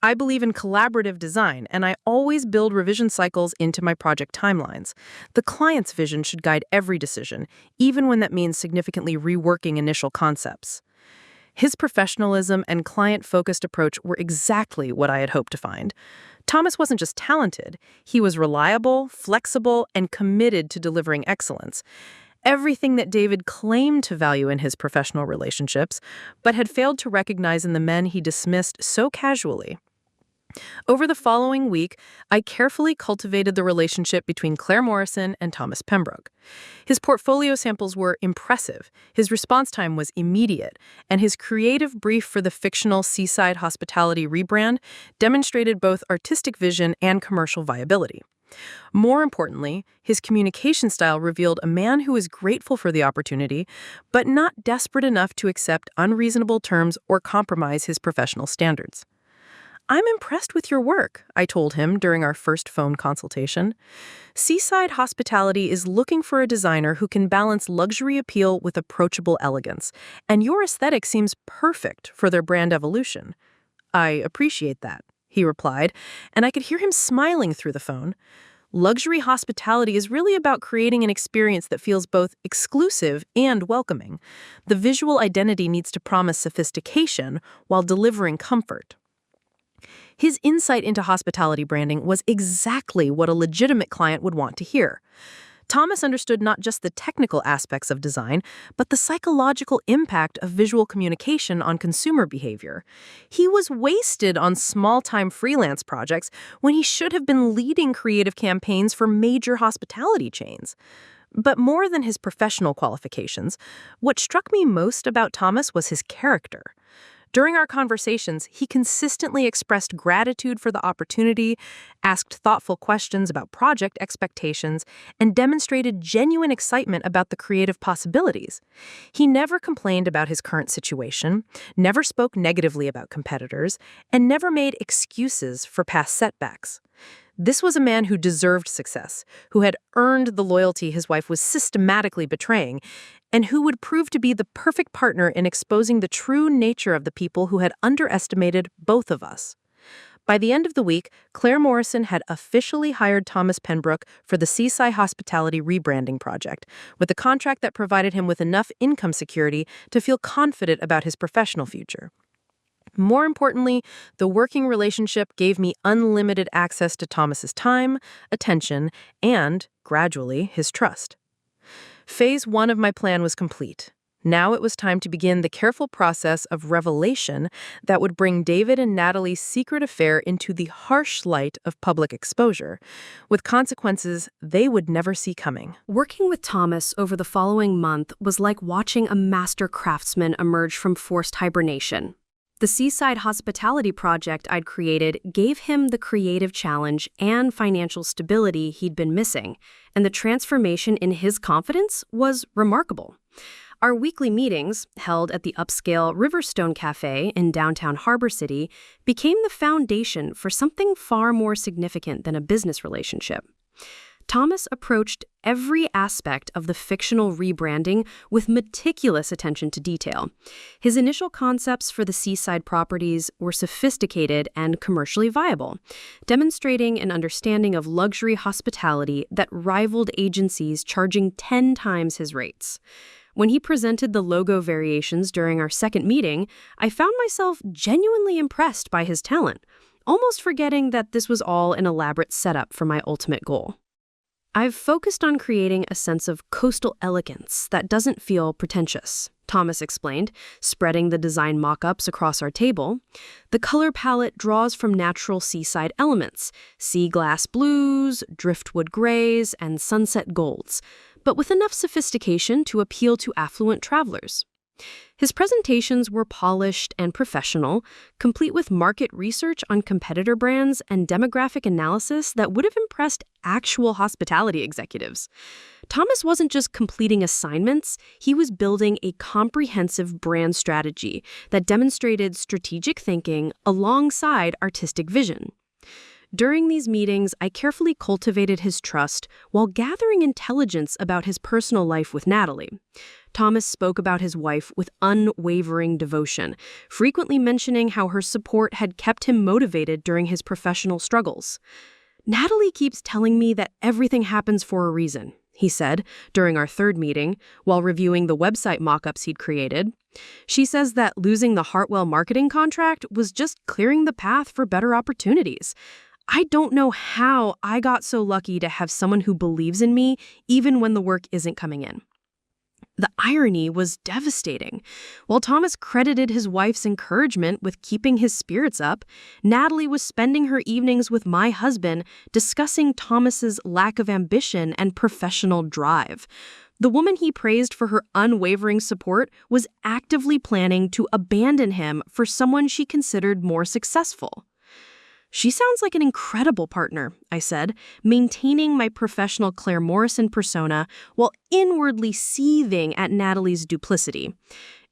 I believe in collaborative design, and I always build revision cycles into my project timelines. The client's vision should guide every decision, even when that means significantly reworking initial concepts." His professionalism and client-focused approach were exactly what I had hoped to find. Thomas wasn't just talented, he was reliable, flexible, and committed to delivering excellence. Everything that David claimed to value in his professional relationships, but had failed to recognize in the men he dismissed so casually. Over the following week, I carefully cultivated the relationship between Claire Morrison and Thomas Pembroke. His portfolio samples were impressive, his response time was immediate, and his creative brief for the fictional Seaside Hospitality rebrand demonstrated both artistic vision and commercial viability. More importantly, his communication style revealed a man who was grateful for the opportunity, but not desperate enough to accept unreasonable terms or compromise his professional standards. I'm impressed with your work, I told him during our first phone consultation. Seaside Hospitality is looking for a designer who can balance luxury appeal with approachable elegance, and your aesthetic seems perfect for their brand evolution. I appreciate that, he replied, and I could hear him smiling through the phone. Luxury hospitality is really about creating an experience that feels both exclusive and welcoming. The visual identity needs to promise sophistication while delivering comfort. His insight into hospitality branding was exactly what a legitimate client would want to hear. Thomas understood not just the technical aspects of design, but the psychological impact of visual communication on consumer behavior. He was wasted on small-time freelance projects when he should have been leading creative campaigns for major hospitality chains. But more than his professional qualifications, what struck me most about Thomas was his character. During our conversations, he consistently expressed gratitude for the opportunity, asked thoughtful questions about project expectations, and demonstrated genuine excitement about the creative possibilities. He never complained about his current situation, never spoke negatively about competitors, and never made excuses for past setbacks. This was a man who deserved success, who had earned the loyalty his wife was systematically betraying, and who would prove to be the perfect partner in exposing the true nature of the people who had underestimated both of us. By the end of the week, Claire Morrison had officially hired Thomas Penbrook for the Seaside Hospitality rebranding project, with a contract that provided him with enough income security to feel confident about his professional future. More importantly, the working relationship gave me unlimited access to Thomas's time, attention, and, gradually, his trust. Phase 1 of my plan was complete. Now it was time to begin the careful process of revelation that would bring David and Natalie's secret affair into the harsh light of public exposure, with consequences they would never see coming. Working with Thomas over the following month was like watching a master craftsman emerge from forced hibernation. The Seaside Hospitality project I'd created gave him the creative challenge and financial stability he'd been missing, and the transformation in his confidence was remarkable. Our weekly meetings, held at the upscale Riverstone Cafe in downtown Harbor City, became the foundation for something far more significant than a business relationship. Thomas approached every aspect of the fictional rebranding with meticulous attention to detail. His initial concepts for the seaside properties were sophisticated and commercially viable, demonstrating an understanding of luxury hospitality that rivaled agencies charging 10 times his rates. When he presented the logo variations during our second meeting, I found myself genuinely impressed by his talent, almost forgetting that this was all an elaborate setup for my ultimate goal. I've focused on creating a sense of coastal elegance that doesn't feel pretentious, Thomas explained, spreading the design mock-ups across our table. The color palette draws from natural seaside elements, sea glass blues, driftwood grays, and sunset golds, but with enough sophistication to appeal to affluent travelers. His presentations were polished and professional, complete with market research on competitor brands and demographic analysis that would have impressed actual hospitality executives. Thomas wasn't just completing assignments, he was building a comprehensive brand strategy that demonstrated strategic thinking alongside artistic vision. During these meetings, I carefully cultivated his trust while gathering intelligence about his personal life with Natalie. Thomas spoke about his wife with unwavering devotion, frequently mentioning how her support had kept him motivated during his professional struggles. "Natalie keeps telling me that everything happens for a reason," he said during our third meeting while reviewing the website mock-ups he'd created. "She says that losing the Hartwell marketing contract was just clearing the path for better opportunities. I don't know how I got so lucky to have someone who believes in me even when the work isn't coming in." The irony was devastating. While Thomas credited his wife's encouragement with keeping his spirits up, Natalie was spending her evenings with my husband discussing Thomas's lack of ambition and professional drive. The woman he praised for her unwavering support was actively planning to abandon him for someone she considered more successful. "She sounds like an incredible partner," I said, maintaining my professional Claire Morrison persona while inwardly seething at Natalie's duplicity.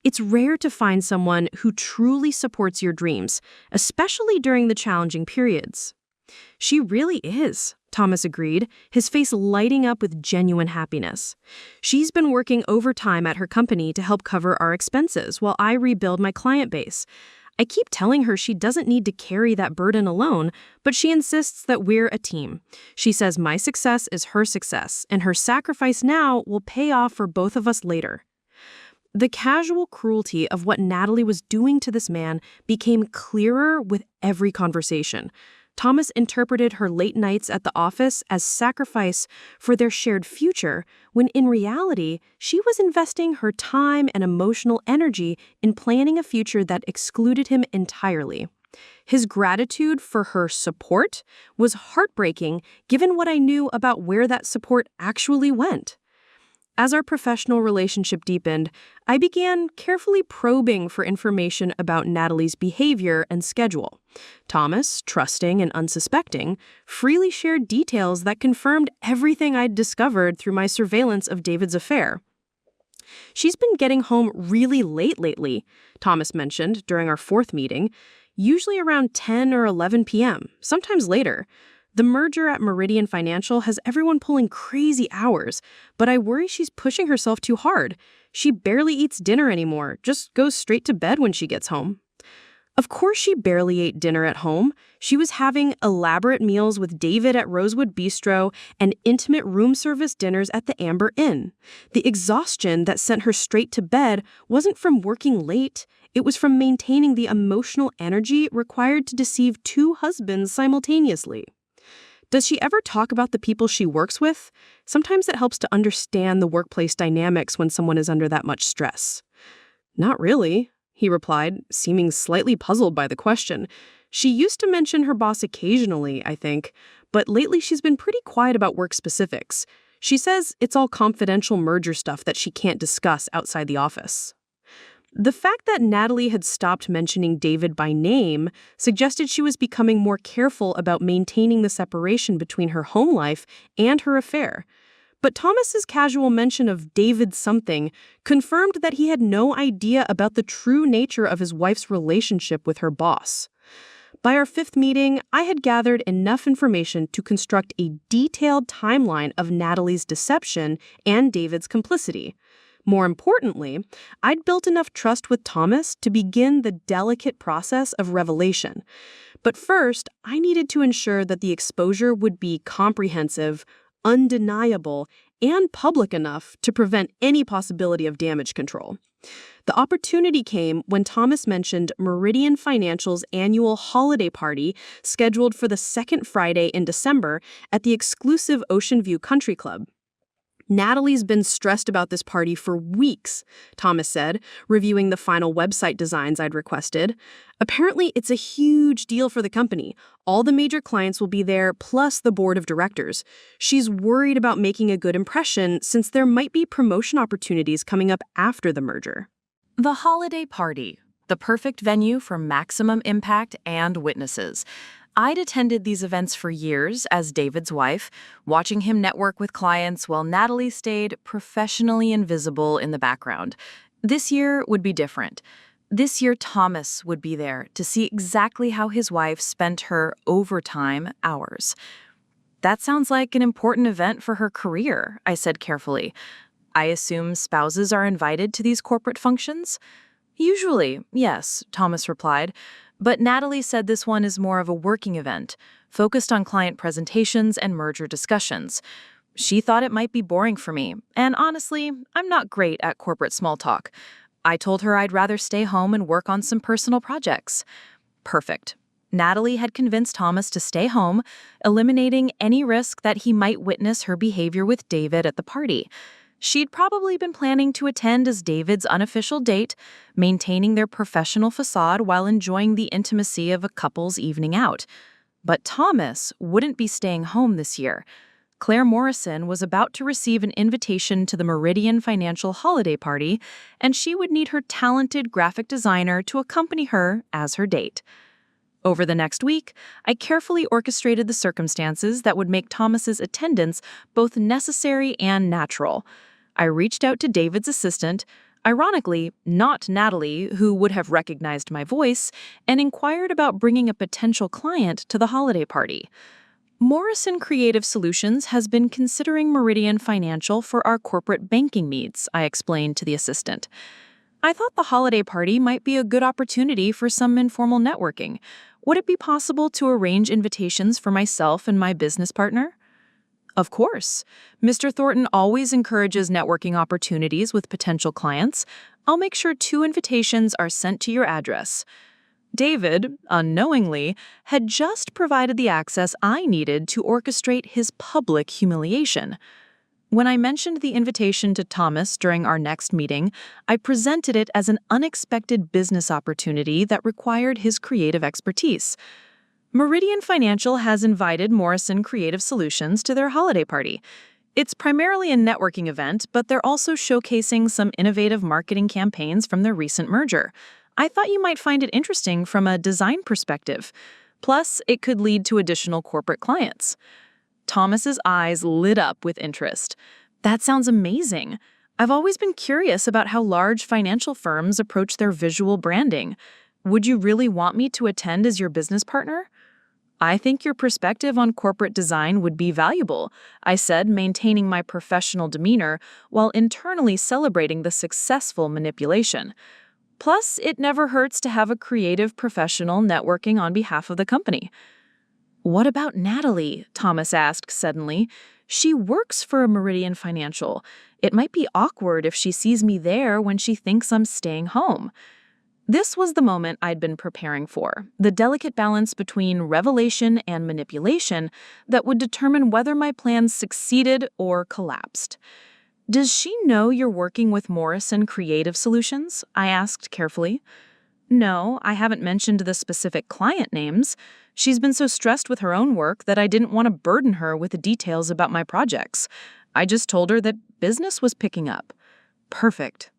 It's rare to find someone who truly supports your dreams, especially during the challenging periods. She really is, Thomas agreed, his face lighting up with genuine happiness. She's been working overtime at her company to help cover our expenses while I rebuild my client base. I keep telling her she doesn't need to carry that burden alone, but she insists that we're a team. She says my success is her success, and her sacrifice now will pay off for both of us later. The casual cruelty of what Natalie was doing to this man became clearer with every conversation. Thomas interpreted her late nights at the office as sacrifice for their shared future, when in reality, she was investing her time and emotional energy in planning a future that excluded him entirely. His gratitude for her support was heartbreaking given what I knew about where that support actually went. As our professional relationship deepened, I began carefully probing for information about Natalie's behavior and schedule. Thomas, trusting and unsuspecting, freely shared details that confirmed everything I'd discovered through my surveillance of David's affair. "She's been getting home really late lately," Thomas mentioned during our fourth meeting, "usually around 10 or 11 p.m., sometimes later. The merger at Meridian Financial has everyone pulling crazy hours, but I worry she's pushing herself too hard. She barely eats dinner anymore, just goes straight to bed when she gets home." Of course she barely ate dinner at home. She was having elaborate meals with David at Rosewood Bistro and intimate room service dinners at the Amber Inn. The exhaustion that sent her straight to bed wasn't from working late. It was from maintaining the emotional energy required to deceive two husbands simultaneously. Does she ever talk about the people she works with? Sometimes it helps to understand the workplace dynamics when someone is under that much stress. "Not really," he replied, seeming slightly puzzled by the question. "She used to mention her boss occasionally, I think, but lately she's been pretty quiet about work specifics. She says it's all confidential merger stuff that she can't discuss outside the office." The fact that Natalie had stopped mentioning David by name suggested she was becoming more careful about maintaining the separation between her home life and her affair. But Thomas's casual mention of David something confirmed that he had no idea about the true nature of his wife's relationship with her boss. By our fifth meeting, I had gathered enough information to construct a detailed timeline of Natalie's deception and David's complicity. More importantly, I'd built enough trust with Thomas to begin the delicate process of revelation. But first, I needed to ensure that the exposure would be comprehensive, undeniable, and public enough to prevent any possibility of damage control. The opportunity came when Thomas mentioned Meridian Financial's annual holiday party scheduled for the second Friday in December at the exclusive Ocean View Country Club. "Natalie's been stressed about this party for weeks," Thomas said, reviewing the final website designs I'd requested. "Apparently, it's a huge deal for the company. All the major clients will be there, plus the board of directors. She's worried about making a good impression since there might be promotion opportunities coming up after the merger." The holiday party, the perfect venue for maximum impact and witnesses. I'd attended these events for years as David's wife, watching him network with clients while Natalie stayed professionally invisible in the background. This year would be different. This year, Thomas would be there to see exactly how his wife spent her overtime hours. "That sounds like an important event for her career," I said carefully. "I assume spouses are invited to these corporate functions?" "Usually, yes," Thomas replied. "But Natalie said this one is more of a working event, focused on client presentations and merger discussions. She thought it might be boring for me, and honestly, I'm not great at corporate small talk. I told her I'd rather stay home and work on some personal projects." Perfect. Natalie had convinced Thomas to stay home, eliminating any risk that he might witness her behavior with David at the party. She'd probably been planning to attend as David's unofficial date, maintaining their professional facade while enjoying the intimacy of a couple's evening out. But Thomas wouldn't be staying home this year. Claire Morrison was about to receive an invitation to the Meridian Financial holiday party, and she would need her talented graphic designer to accompany her as her date. Over the next week, I carefully orchestrated the circumstances that would make Thomas's attendance both necessary and natural. I reached out to David's assistant, Ironically, not Natalie, who would have recognized my voice, and inquired about bringing a potential client to the holiday party. Morrison Creative Solutions has been considering Meridian Financial for our corporate banking needs, I explained to the assistant. I thought the holiday party might be a good opportunity for some informal networking. Would it be possible to arrange invitations for myself and my business partner? Of course. Mr. Thornton always encourages networking opportunities with potential clients. I'll make sure 2 invitations are sent to your address. David, unknowingly, had just provided the access I needed to orchestrate his public humiliation. When I mentioned the invitation to Thomas during our next meeting, I presented it as an unexpected business opportunity that required his creative expertise. Meridian Financial has invited Morrison Creative Solutions to their holiday party. It's primarily a networking event, but they're also showcasing some innovative marketing campaigns from their recent merger. I thought you might find it interesting from a design perspective. Plus, it could lead to additional corporate clients. Thomas's eyes lit up with interest. That sounds amazing. I've always been curious about how large financial firms approach their visual branding. Would you really want me to attend as your business partner? I think your perspective on corporate design would be valuable, I said, maintaining my professional demeanor while internally celebrating the successful manipulation. Plus, it never hurts to have a creative professional networking on behalf of the company. What about Natalie? Thomas asked suddenly. She works for Meridian Financial. It might be awkward if she sees me there when she thinks I'm staying home. This was the moment I'd been preparing for, the delicate balance between revelation and manipulation that would determine whether my plans succeeded or collapsed. Does she know you're working with Morrison Creative Solutions? I asked carefully. No, I haven't mentioned the specific client names. She's been so stressed with her own work that I didn't want to burden her with the details about my projects. I just told her that business was picking up. Perfect.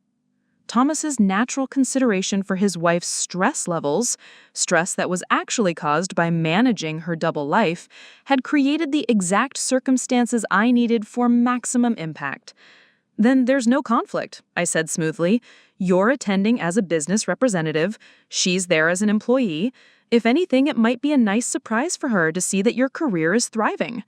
Thomas's natural consideration for his wife's stress levels, stress that was actually caused by managing her double life, had created the exact circumstances I needed for maximum impact. Then there's no conflict, I said smoothly. You're attending as a business representative. She's there as an employee. If anything, it might be a nice surprise for her to see that your career is thriving.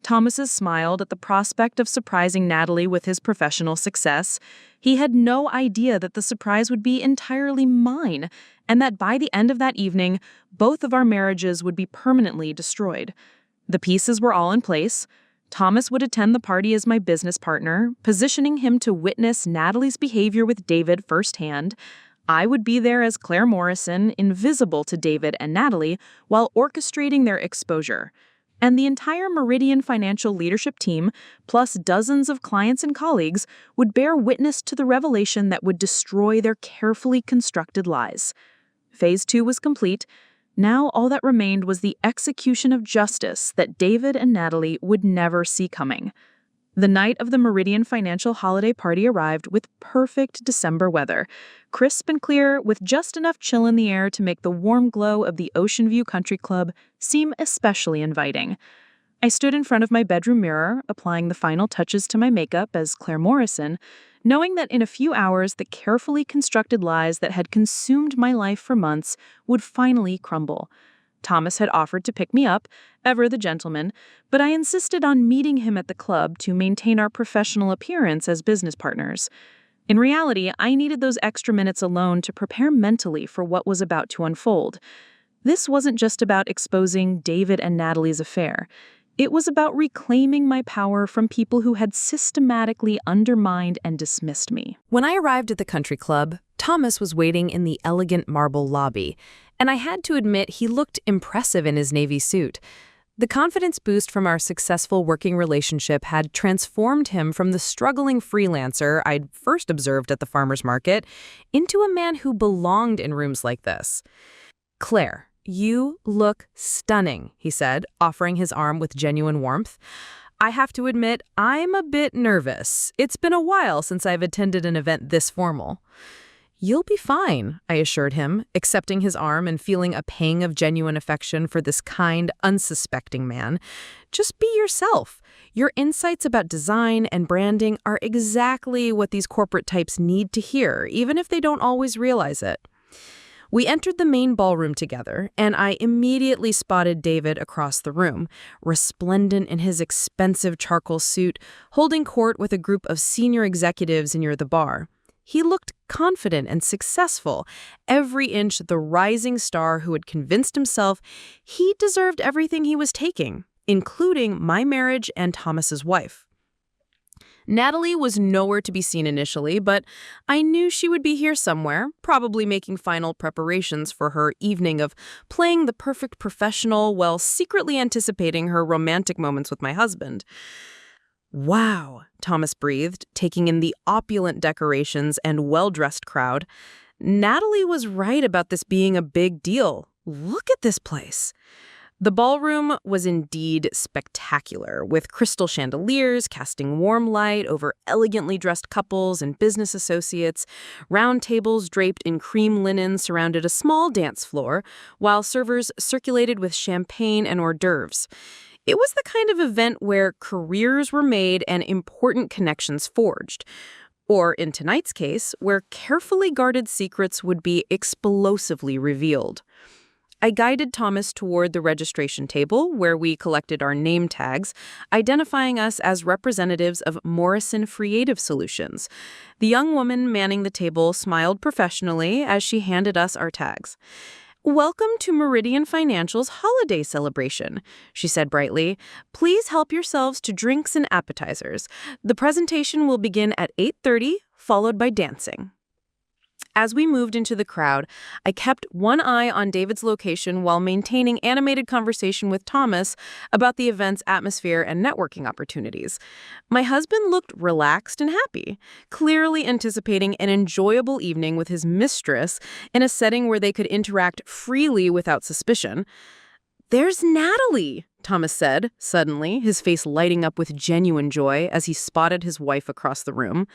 Thomas smiled at the prospect of surprising Natalie with his professional success. He had no idea that the surprise would be entirely mine, and that by the end of that evening, both of our marriages would be permanently destroyed. The pieces were all in place. Thomas would attend the party as my business partner, positioning him to witness Natalie's behavior with David firsthand. I would be there as Claire Morrison, invisible to David and Natalie, while orchestrating their exposure. And the entire Meridian Financial leadership team, plus dozens of clients and colleagues, would bear witness to the revelation that would destroy their carefully constructed lies. Phase 2 was complete. Now all that remained was the execution of justice that David and Natalie would never see coming. The night of the Meridian Financial holiday party arrived with perfect December weather, crisp and clear with just enough chill in the air to make the warm glow of the Ocean View Country Club seem especially inviting. I stood in front of my bedroom mirror, applying the final touches to my makeup as Claire Morrison, knowing that in a few hours the carefully constructed lies that had consumed my life for months would finally crumble. Thomas had offered to pick me up, ever the gentleman, but I insisted on meeting him at the club to maintain our professional appearance as business partners. In reality, I needed those extra minutes alone to prepare mentally for what was about to unfold. This wasn't just about exposing David and Natalie's affair. It was about reclaiming my power from people who had systematically undermined and dismissed me. When I arrived at the country club, Thomas was waiting in the elegant marble lobby, and I had to admit he looked impressive in his navy suit. The confidence boost from our successful working relationship had transformed him from the struggling freelancer I'd first observed at the farmer's market into a man who belonged in rooms like this. "Claire, you look stunning," he said, offering his arm with genuine warmth. "I have to admit, I'm a bit nervous. It's been a while since I've attended an event this formal." "You'll be fine," I assured him, accepting his arm and feeling a pang of genuine affection for this kind, unsuspecting man. "Just be yourself. Your insights about design and branding are exactly what these corporate types need to hear, even if they don't always realize it. We entered the main ballroom together, and I immediately spotted David across the room, resplendent in his expensive charcoal suit, holding court with a group of senior executives near the bar. He looked confident and successful, every inch the rising star who had convinced himself he deserved everything he was taking, including my marriage and Thomas's wife. Natalie was nowhere to be seen initially, but I knew she would be here somewhere, probably making final preparations for her evening of playing the perfect professional while secretly anticipating her romantic moments with my husband. "Wow," Thomas breathed, taking in the opulent decorations and well-dressed crowd. Natalie was right about this being a big deal. Look at this place. The ballroom was indeed spectacular, with crystal chandeliers casting warm light over elegantly dressed couples and business associates. Round tables draped in cream linen surrounded a small dance floor, while servers circulated with champagne and hors d'oeuvres. It was the kind of event where careers were made and important connections forged. Or, in tonight's case, where carefully guarded secrets would be explosively revealed. I guided Thomas toward the registration table, where we collected our name tags, identifying us as representatives of Morrison Creative Solutions. The young woman manning the table smiled professionally as she handed us our tags. "Welcome to Meridian Financial's holiday celebration," she said brightly. "Please help yourselves to drinks and appetizers. The presentation will begin at 8:30, followed by dancing." As we moved into the crowd, I kept one eye on David's location while maintaining animated conversation with Thomas about the event's atmosphere and networking opportunities. My husband looked relaxed and happy, clearly anticipating an enjoyable evening with his mistress in a setting where they could interact freely without suspicion. "There's Natalie," Thomas said, suddenly, his face lighting up with genuine joy as he spotted his wife across the room.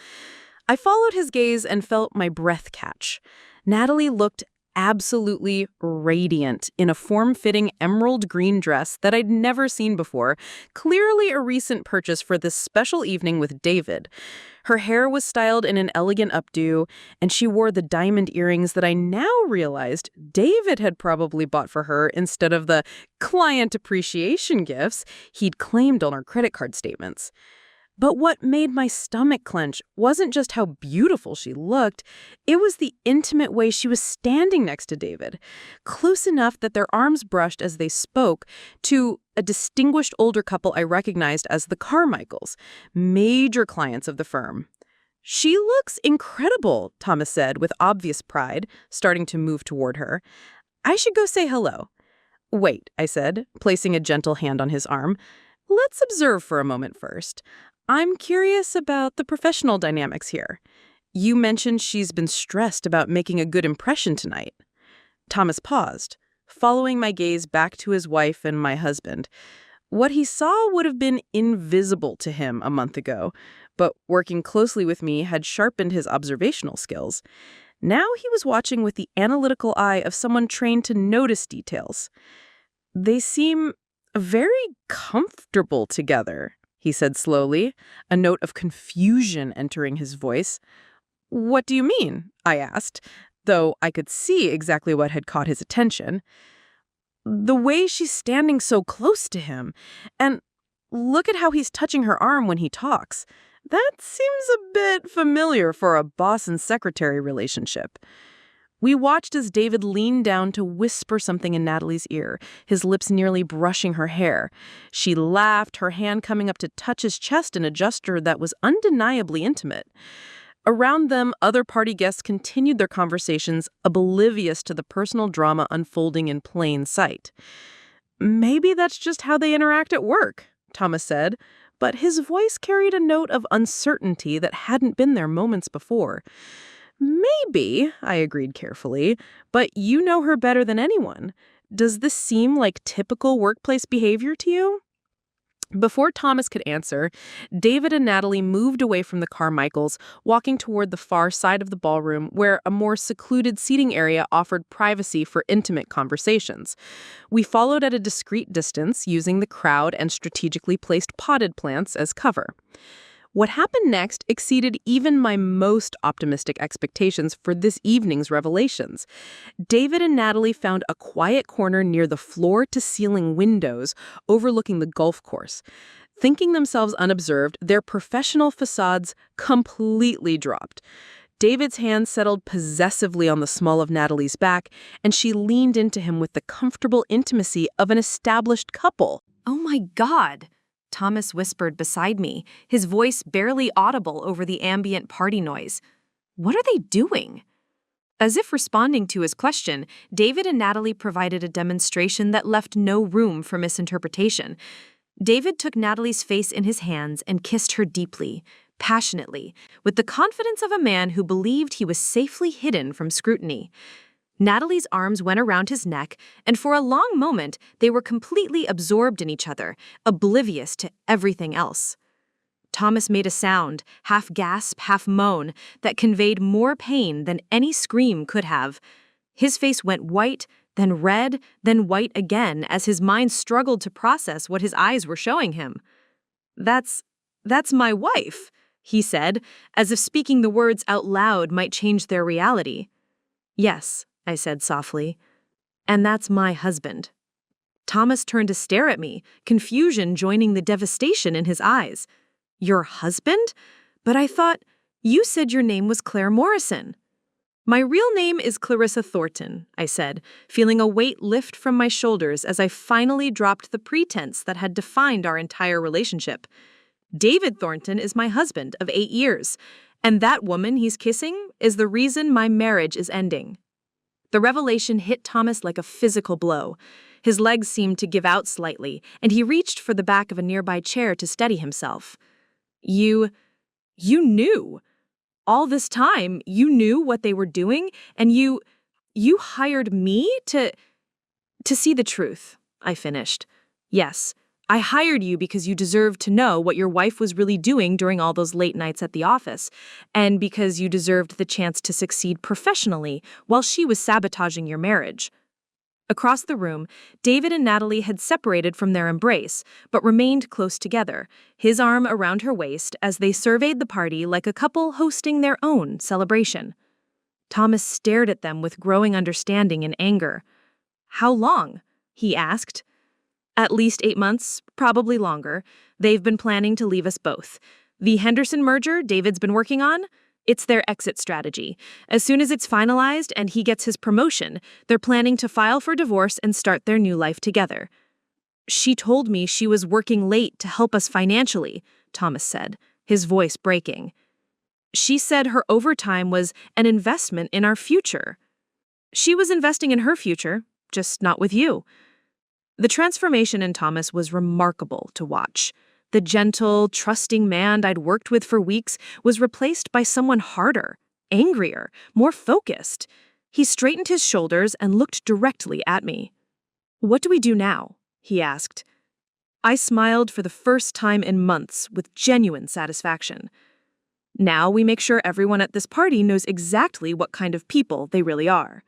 I followed his gaze and felt my breath catch. Natalie looked absolutely radiant in a form-fitting emerald green dress that I'd never seen before, clearly a recent purchase for this special evening with David. Her hair was styled in an elegant updo, and she wore the diamond earrings that I now realized David had probably bought for her instead of the client appreciation gifts he'd claimed on our credit card statements. But what made my stomach clench wasn't just how beautiful she looked, it was the intimate way she was standing next to David, close enough that their arms brushed as they spoke to a distinguished older couple I recognized as the Carmichaels, major clients of the firm. "She looks incredible," Thomas said with obvious pride, starting to move toward her. "I should go say hello." "Wait," I said, placing a gentle hand on his arm. "Let's observe for a moment first. I'm curious about the professional dynamics here. You mentioned she's been stressed about making a good impression tonight." Thomas paused, following my gaze back to his wife and my husband. What he saw would have been invisible to him a month ago, but working closely with me had sharpened his observational skills. Now he was watching with the analytical eye of someone trained to notice details. "They seem very comfortable together," he said slowly, a note of confusion entering his voice. "What do you mean?" I asked, though I could see exactly what had caught his attention. "The way she's standing so close to him, and look at how he's touching her arm when he talks. That seems a bit familiar for a boss and secretary relationship." We watched as David leaned down to whisper something in Natalie's ear, his lips nearly brushing her hair. She laughed, her hand coming up to touch his chest in a gesture that was undeniably intimate. Around them, other party guests continued their conversations, oblivious to the personal drama unfolding in plain sight. "Maybe that's just how they interact at work," Thomas said, but his voice carried a note of uncertainty that hadn't been there moments before. "Maybe," I agreed carefully, "but you know her better than anyone. Does this seem like typical workplace behavior to you?" Before Thomas could answer, David and Natalie moved away from the Carmichaels, walking toward the far side of the ballroom where a more secluded seating area offered privacy for intimate conversations. We followed at a discreet distance, using the crowd and strategically placed potted plants as cover. What happened next exceeded even my most optimistic expectations for this evening's revelations. David and Natalie found a quiet corner near the floor-to-ceiling windows overlooking the golf course. Thinking themselves unobserved, their professional facades completely dropped. David's hand settled possessively on the small of Natalie's back, and she leaned into him with the comfortable intimacy of an established couple. "Oh my God," Thomas whispered beside me, his voice barely audible over the ambient party noise. "What are they doing?" As if responding to his question, David and Natalie provided a demonstration that left no room for misinterpretation. David took Natalie's face in his hands and kissed her deeply, passionately, with the confidence of a man who believed he was safely hidden from scrutiny. Natalie's arms went around his neck, and for a long moment they were completely absorbed in each other, oblivious to everything else. Thomas made a sound, half gasp, half moan, that conveyed more pain than any scream could have. His face went white, then red, then white again as his mind struggled to process what his eyes were showing him. That's my wife," he said, as if speaking the words out loud might change their reality. "Yes," I said softly, "and that's my husband." Thomas turned to stare at me, confusion joining the devastation in his eyes. "Your husband? But I thought you said your name was Claire Morrison." "My real name is Clarissa Thornton," I said, feeling a weight lift from my shoulders as I finally dropped the pretense that had defined our entire relationship. "David Thornton is my husband of 8 years, and that woman he's kissing is the reason my marriage is ending." The revelation hit Thomas like a physical blow. His legs seemed to give out slightly, and he reached for the back of a nearby chair to steady himself. You knew. All this time, you knew what they were doing, and you hired me to see the truth," I finished. "Yes, I hired you because you deserved to know what your wife was really doing during all those late nights at the office, and because you deserved the chance to succeed professionally while she was sabotaging your marriage." Across the room, David and Natalie had separated from their embrace, but remained close together, his arm around her waist as they surveyed the party like a couple hosting their own celebration. Thomas stared at them with growing understanding and anger. "How long?" he asked. "At least 8 months, probably longer. They've been planning to leave us both. The Henderson merger David's been working on? It's their exit strategy. As soon as it's finalized and he gets his promotion, they're planning to file for divorce and start their new life together." "She told me she was working late to help us financially," Thomas said, his voice breaking. "She said her overtime was an investment in our future." "She was investing in her future, just not with you." The transformation in Thomas was remarkable to watch. The gentle, trusting man I'd worked with for weeks was replaced by someone harder, angrier, more focused. He straightened his shoulders and looked directly at me. "What do we do now?" he asked. I smiled for the first time in months with genuine satisfaction. "Now we make sure everyone at this party knows exactly what kind of people they really are."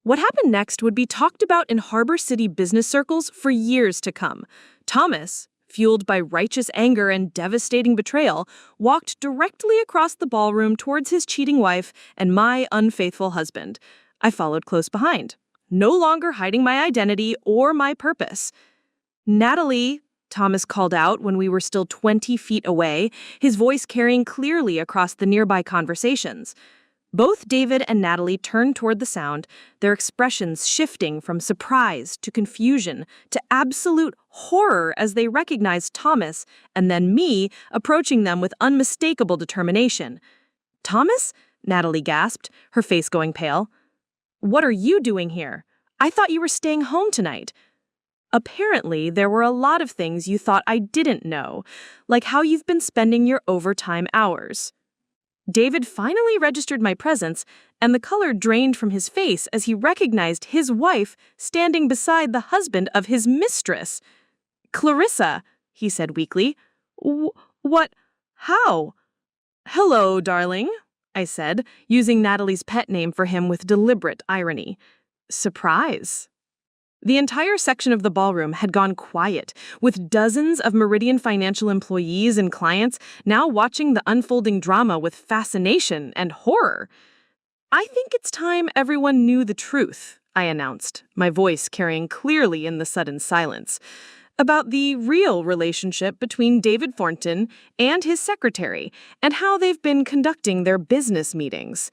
What happened next would be talked about in Harbor City business circles for years to come. Thomas, fueled by righteous anger and devastating betrayal, walked directly across the ballroom towards his cheating wife and my unfaithful husband. I followed close behind, no longer hiding my identity or my purpose. "Natalie," Thomas called out when we were still 20 feet away, his voice carrying clearly across the nearby conversations. Both David and Natalie turned toward the sound, their expressions shifting from surprise to confusion to absolute horror as they recognized Thomas and then me approaching them with unmistakable determination. "Thomas?" Natalie gasped, her face going pale. "What are you doing here? I thought you were staying home tonight." "Apparently, there were a lot of things you thought I didn't know, like how you've been spending your overtime hours." David finally registered my presence, and the color drained from his face as he recognized his wife standing beside the husband of his mistress. "Clarissa," he said weakly. What? How? Hello, darling, I said, using Natalie's pet name for him with deliberate irony. Surprise. The entire section of the ballroom had gone quiet, with dozens of Meridian Financial employees and clients now watching the unfolding drama with fascination and horror. I think it's time everyone knew the truth, I announced, my voice carrying clearly in the sudden silence, about the real relationship between David Thornton and his secretary and how they've been conducting their business meetings.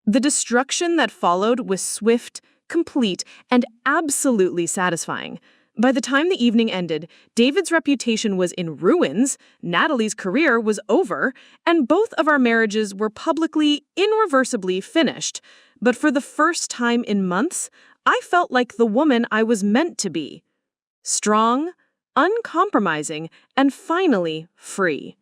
The destruction that followed was swift, complete, and absolutely satisfying. By the time the evening ended, David's reputation was in ruins, Natalie's career was over, and both of our marriages were publicly, irreversibly finished. But for the first time in months, I felt like the woman I was meant to be. Strong, uncompromising, and finally free.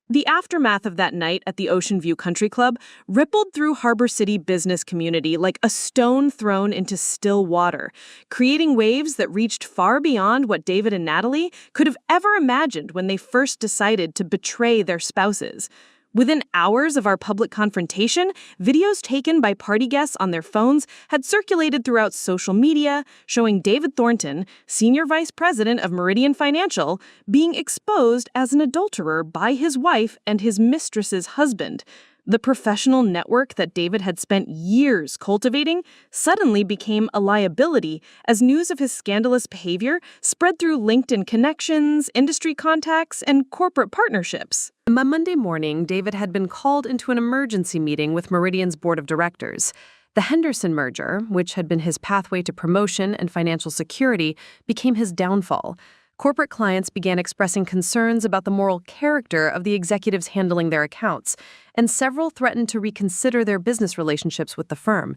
The aftermath of that night at the Ocean View Country Club rippled through Harbor City business community like a stone thrown into still water, creating waves that reached far beyond what David and Natalie could have ever imagined when they first decided to betray their spouses. Within hours of our public confrontation, videos taken by party guests on their phones had circulated throughout social media, showing David Thornton, senior vice president of Meridian Financial, being exposed as an adulterer by his wife and his mistress's husband. The professional network that David had spent years cultivating suddenly became a liability as news of his scandalous behavior spread through LinkedIn connections, industry contacts, and corporate partnerships. By Monday morning, David had been called into an emergency meeting with Meridian's board of directors. The Henderson merger, which had been his pathway to promotion and financial security, became his downfall. Corporate clients began expressing concerns about the moral character of the executives handling their accounts, and several threatened to reconsider their business relationships with the firm.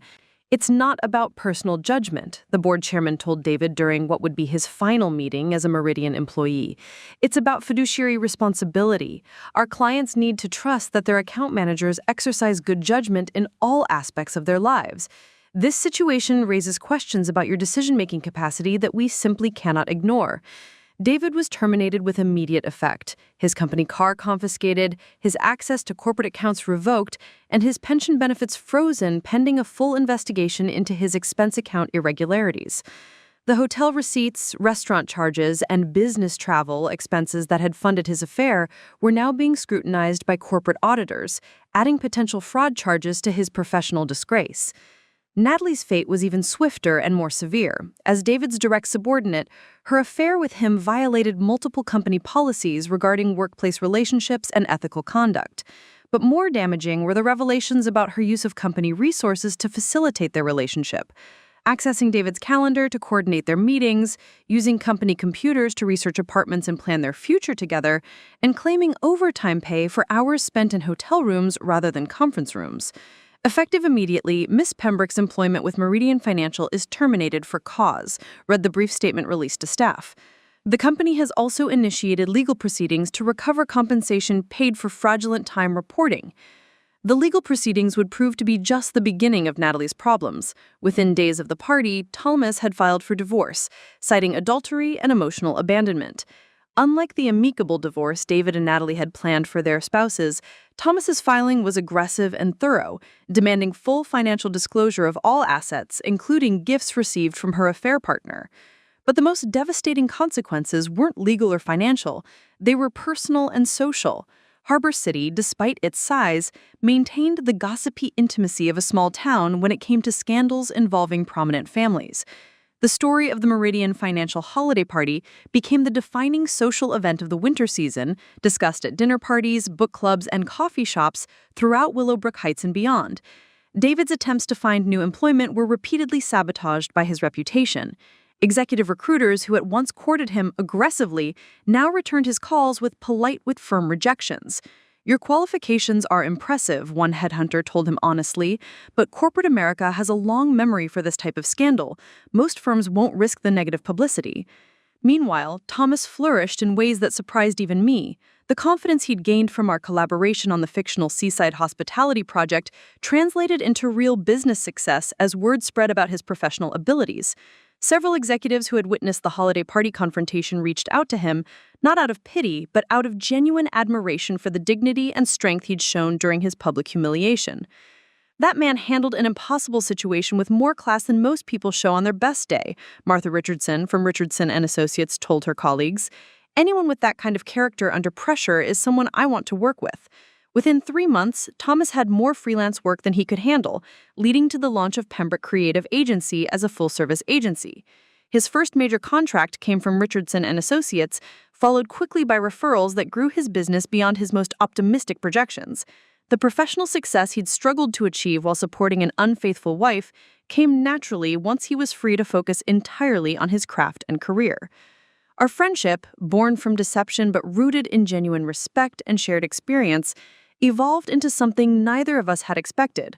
It's not about personal judgment, the board chairman told David during what would be his final meeting as a Meridian employee. It's about fiduciary responsibility. Our clients need to trust that their account managers exercise good judgment in all aspects of their lives. This situation raises questions about your decision-making capacity that we simply cannot ignore. David was terminated with immediate effect, his company car confiscated, his access to corporate accounts revoked, and his pension benefits frozen pending a full investigation into his expense account irregularities. The hotel receipts, restaurant charges, and business travel expenses that had funded his affair were now being scrutinized by corporate auditors, adding potential fraud charges to his professional disgrace. Natalie's fate was even swifter and more severe. As David's direct subordinate, her affair with him violated multiple company policies regarding workplace relationships and ethical conduct. But more damaging were the revelations about her use of company resources to facilitate their relationship. Accessing David's calendar to coordinate their meetings, using company computers to research apartments and plan their future together, and claiming overtime pay for hours spent in hotel rooms rather than conference rooms. Effective immediately, Ms. Pembroke's employment with Meridian Financial is terminated for cause, read the brief statement released to staff. The company has also initiated legal proceedings to recover compensation paid for fraudulent time reporting. The legal proceedings would prove to be just the beginning of Natalie's problems. Within days of the party, Thomas had filed for divorce, citing adultery and emotional abandonment. Unlike the amicable divorce David and Natalie had planned for their spouses, Thomas's filing was aggressive and thorough, demanding full financial disclosure of all assets, including gifts received from her affair partner. But the most devastating consequences weren't legal or financial. They were personal and social. Harbor City, despite its size, maintained the gossipy intimacy of a small town when it came to scandals involving prominent families. The story of the Meridian Financial holiday party became the defining social event of the winter season, discussed at dinner parties, book clubs, and coffee shops throughout Willowbrook Heights and beyond. David's attempts to find new employment were repeatedly sabotaged by his reputation. Executive recruiters who had once courted him aggressively now returned his calls with polite but firm rejections. "Your qualifications are impressive," one headhunter told him honestly, "but corporate America has a long memory for this type of scandal. Most firms won't risk the negative publicity." Meanwhile, Thomas flourished in ways that surprised even me. The confidence he'd gained from our collaboration on the fictional seaside hospitality project translated into real business success as word spread about his professional abilities. Several executives who had witnessed the holiday party confrontation reached out to him, not out of pity, but out of genuine admiration for the dignity and strength he'd shown during his public humiliation. That man handled an impossible situation with more class than most people show on their best day, Martha Richardson from Richardson & Associates told her colleagues. Anyone with that kind of character under pressure is someone I want to work with. Within 3 months, Thomas had more freelance work than he could handle, leading to the launch of Pembroke Creative Agency as a full-service agency. His first major contract came from Richardson & Associates, followed quickly by referrals that grew his business beyond his most optimistic projections. The professional success he'd struggled to achieve while supporting an unfaithful wife came naturally once he was free to focus entirely on his craft and career. Our friendship, born from deception but rooted in genuine respect and shared experience, evolved into something neither of us had expected.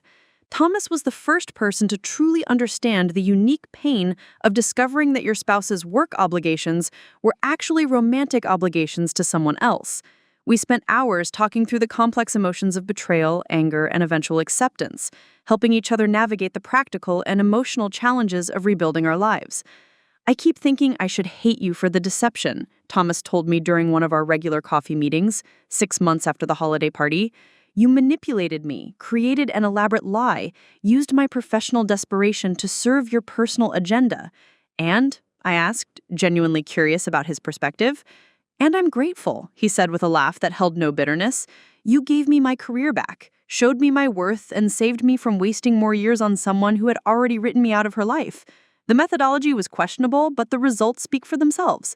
Thomas was the first person to truly understand the unique pain of discovering that your spouse's work obligations were actually romantic obligations to someone else. We spent hours talking through the complex emotions of betrayal, anger, and eventual acceptance, helping each other navigate the practical and emotional challenges of rebuilding our lives. I keep thinking I should hate you for the deception, Thomas told me during one of our regular coffee meetings, 6 months after the holiday party. You manipulated me, created an elaborate lie, used my professional desperation to serve your personal agenda. And, I asked, genuinely curious about his perspective. And I'm grateful, he said with a laugh that held no bitterness. You gave me my career back, showed me my worth, and saved me from wasting more years on someone who had already written me out of her life. The methodology was questionable, but the results speak for themselves.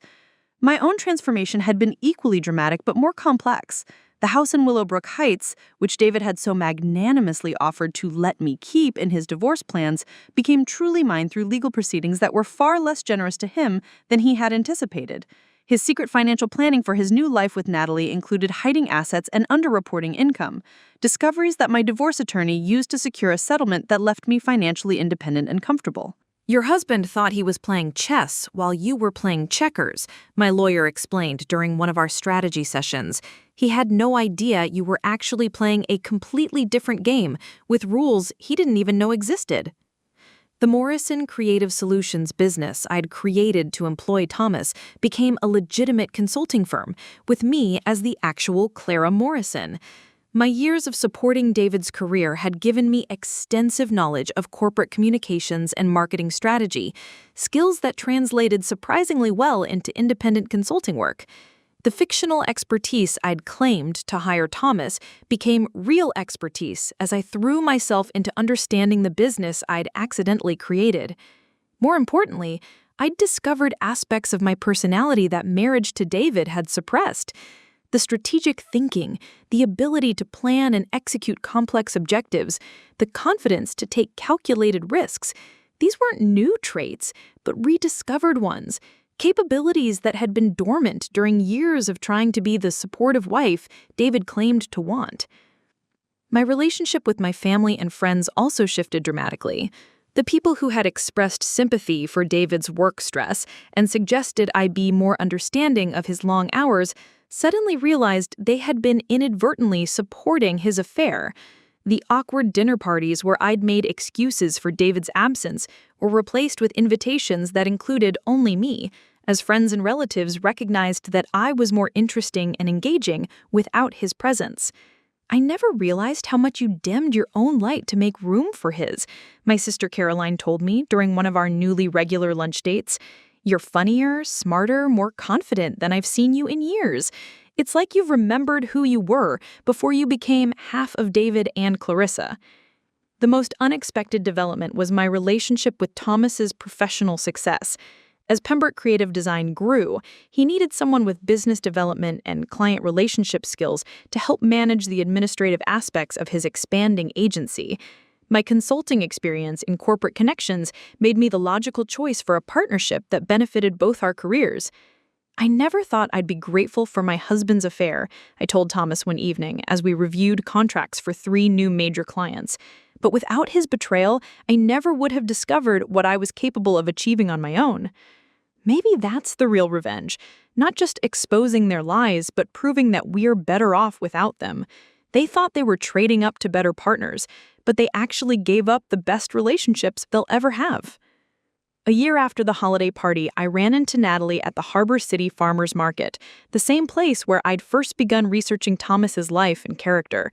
My own transformation had been equally dramatic but more complex. The house in Willowbrook Heights, which David had so magnanimously offered to let me keep in his divorce plans, became truly mine through legal proceedings that were far less generous to him than he had anticipated. His secret financial planning for his new life with Natalie included hiding assets and underreporting income, discoveries that my divorce attorney used to secure a settlement that left me financially independent and comfortable. Your husband thought he was playing chess while you were playing checkers, my lawyer explained during one of our strategy sessions. He had no idea you were actually playing a completely different game with rules he didn't even know existed. The Morrison Creative Solutions business I'd created to employ Thomas became a legitimate consulting firm, with me as the actual Clara Morrison. My years of supporting David's career had given me extensive knowledge of corporate communications and marketing strategy, skills that translated surprisingly well into independent consulting work. The fictional expertise I'd claimed to hire Thomas became real expertise as I threw myself into understanding the business I'd accidentally created. More importantly, I'd discovered aspects of my personality that marriage to David had suppressed. The strategic thinking, the ability to plan and execute complex objectives, the confidence to take calculated risks. These weren't new traits, but rediscovered ones, capabilities that had been dormant during years of trying to be the supportive wife David claimed to want. My relationship with my family and friends also shifted dramatically. The people who had expressed sympathy for David's work stress and suggested I be more understanding of his long hours suddenly realized they had been inadvertently supporting his affair. The awkward dinner parties where I'd made excuses for David's absence were replaced with invitations that included only me, as friends and relatives recognized that I was more interesting and engaging without his presence. I never realized how much you dimmed your own light to make room for his, my sister Caroline told me during one of our newly regular lunch dates. You're funnier, smarter, more confident than I've seen you in years. It's like you've remembered who you were before you became half of David and Clarissa. The most unexpected development was my relationship with Thomas's professional success. As Pembroke Creative Design grew, he needed someone with business development and client relationship skills to help manage the administrative aspects of his expanding agency. My consulting experience in corporate connections made me the logical choice for a partnership that benefited both our careers. I never thought I'd be grateful for my husband's affair, I told Thomas one evening as we reviewed contracts for 3 new major clients. But without his betrayal, I never would have discovered what I was capable of achieving on my own. Maybe that's the real revenge. not just exposing their lies, but proving that we're better off without them. They thought they were trading up to better partners, but they actually gave up the best relationships they'll ever have. A year after the holiday party, I ran into Natalie at the Harbor City Farmers Market, the same place where I'd first begun researching Thomas's life and character.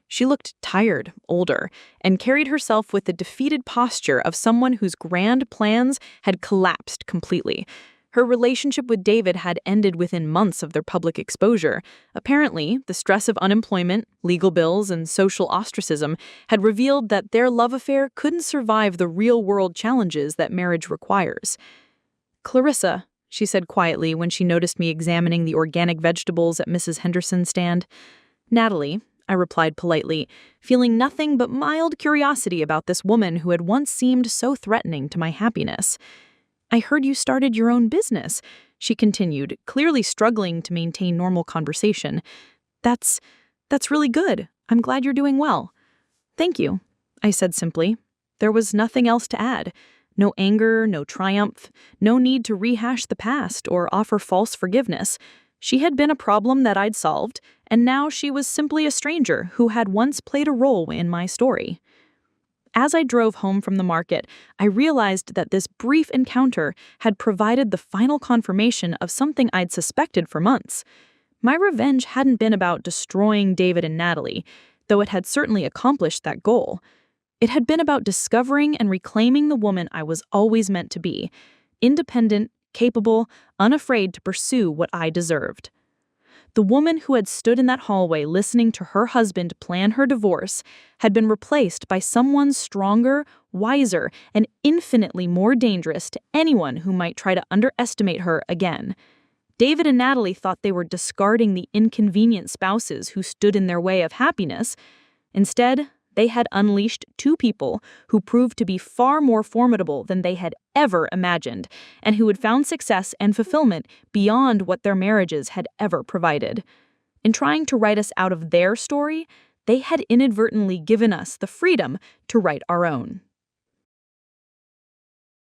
She looked tired, older, and carried herself with the defeated posture of someone whose grand plans had collapsed completely. Her relationship with David had ended within months of their public exposure. Apparently, the stress of unemployment, legal bills, and social ostracism had revealed that their love affair couldn't survive the real-world challenges that marriage requires. "Clarissa," she said quietly when she noticed me examining the organic vegetables at Mrs. Henderson's stand. "Natalie," I replied politely, feeling nothing but mild curiosity about this woman who had once seemed so threatening to my happiness. "I heard you started your own business," she continued, clearly struggling to maintain normal conversation. That's really good. I'm glad you're doing well." "Thank you," I said simply. There was nothing else to add. No anger, no triumph, no need to rehash the past or offer false forgiveness. She had been a problem that I'd solved, and now she was simply a stranger who had once played a role in my story. As I drove home from the market, I realized that this brief encounter had provided the final confirmation of something I'd suspected for months. My revenge hadn't been about destroying David and Natalie, though it had certainly accomplished that goal. It had been about discovering and reclaiming the woman I was always meant to be, independent, capable, unafraid to pursue what I deserved. The woman who had stood in that hallway listening to her husband plan her divorce had been replaced by someone stronger, wiser, and infinitely more dangerous to anyone who might try to underestimate her again. David and Natalie thought they were discarding the inconvenient spouses who stood in their way of happiness. Instead, they had unleashed two people who proved to be far more formidable than they had ever imagined, and who had found success and fulfillment beyond what their marriages had ever provided. In trying to write us out of their story, they had inadvertently given us the freedom to write our own.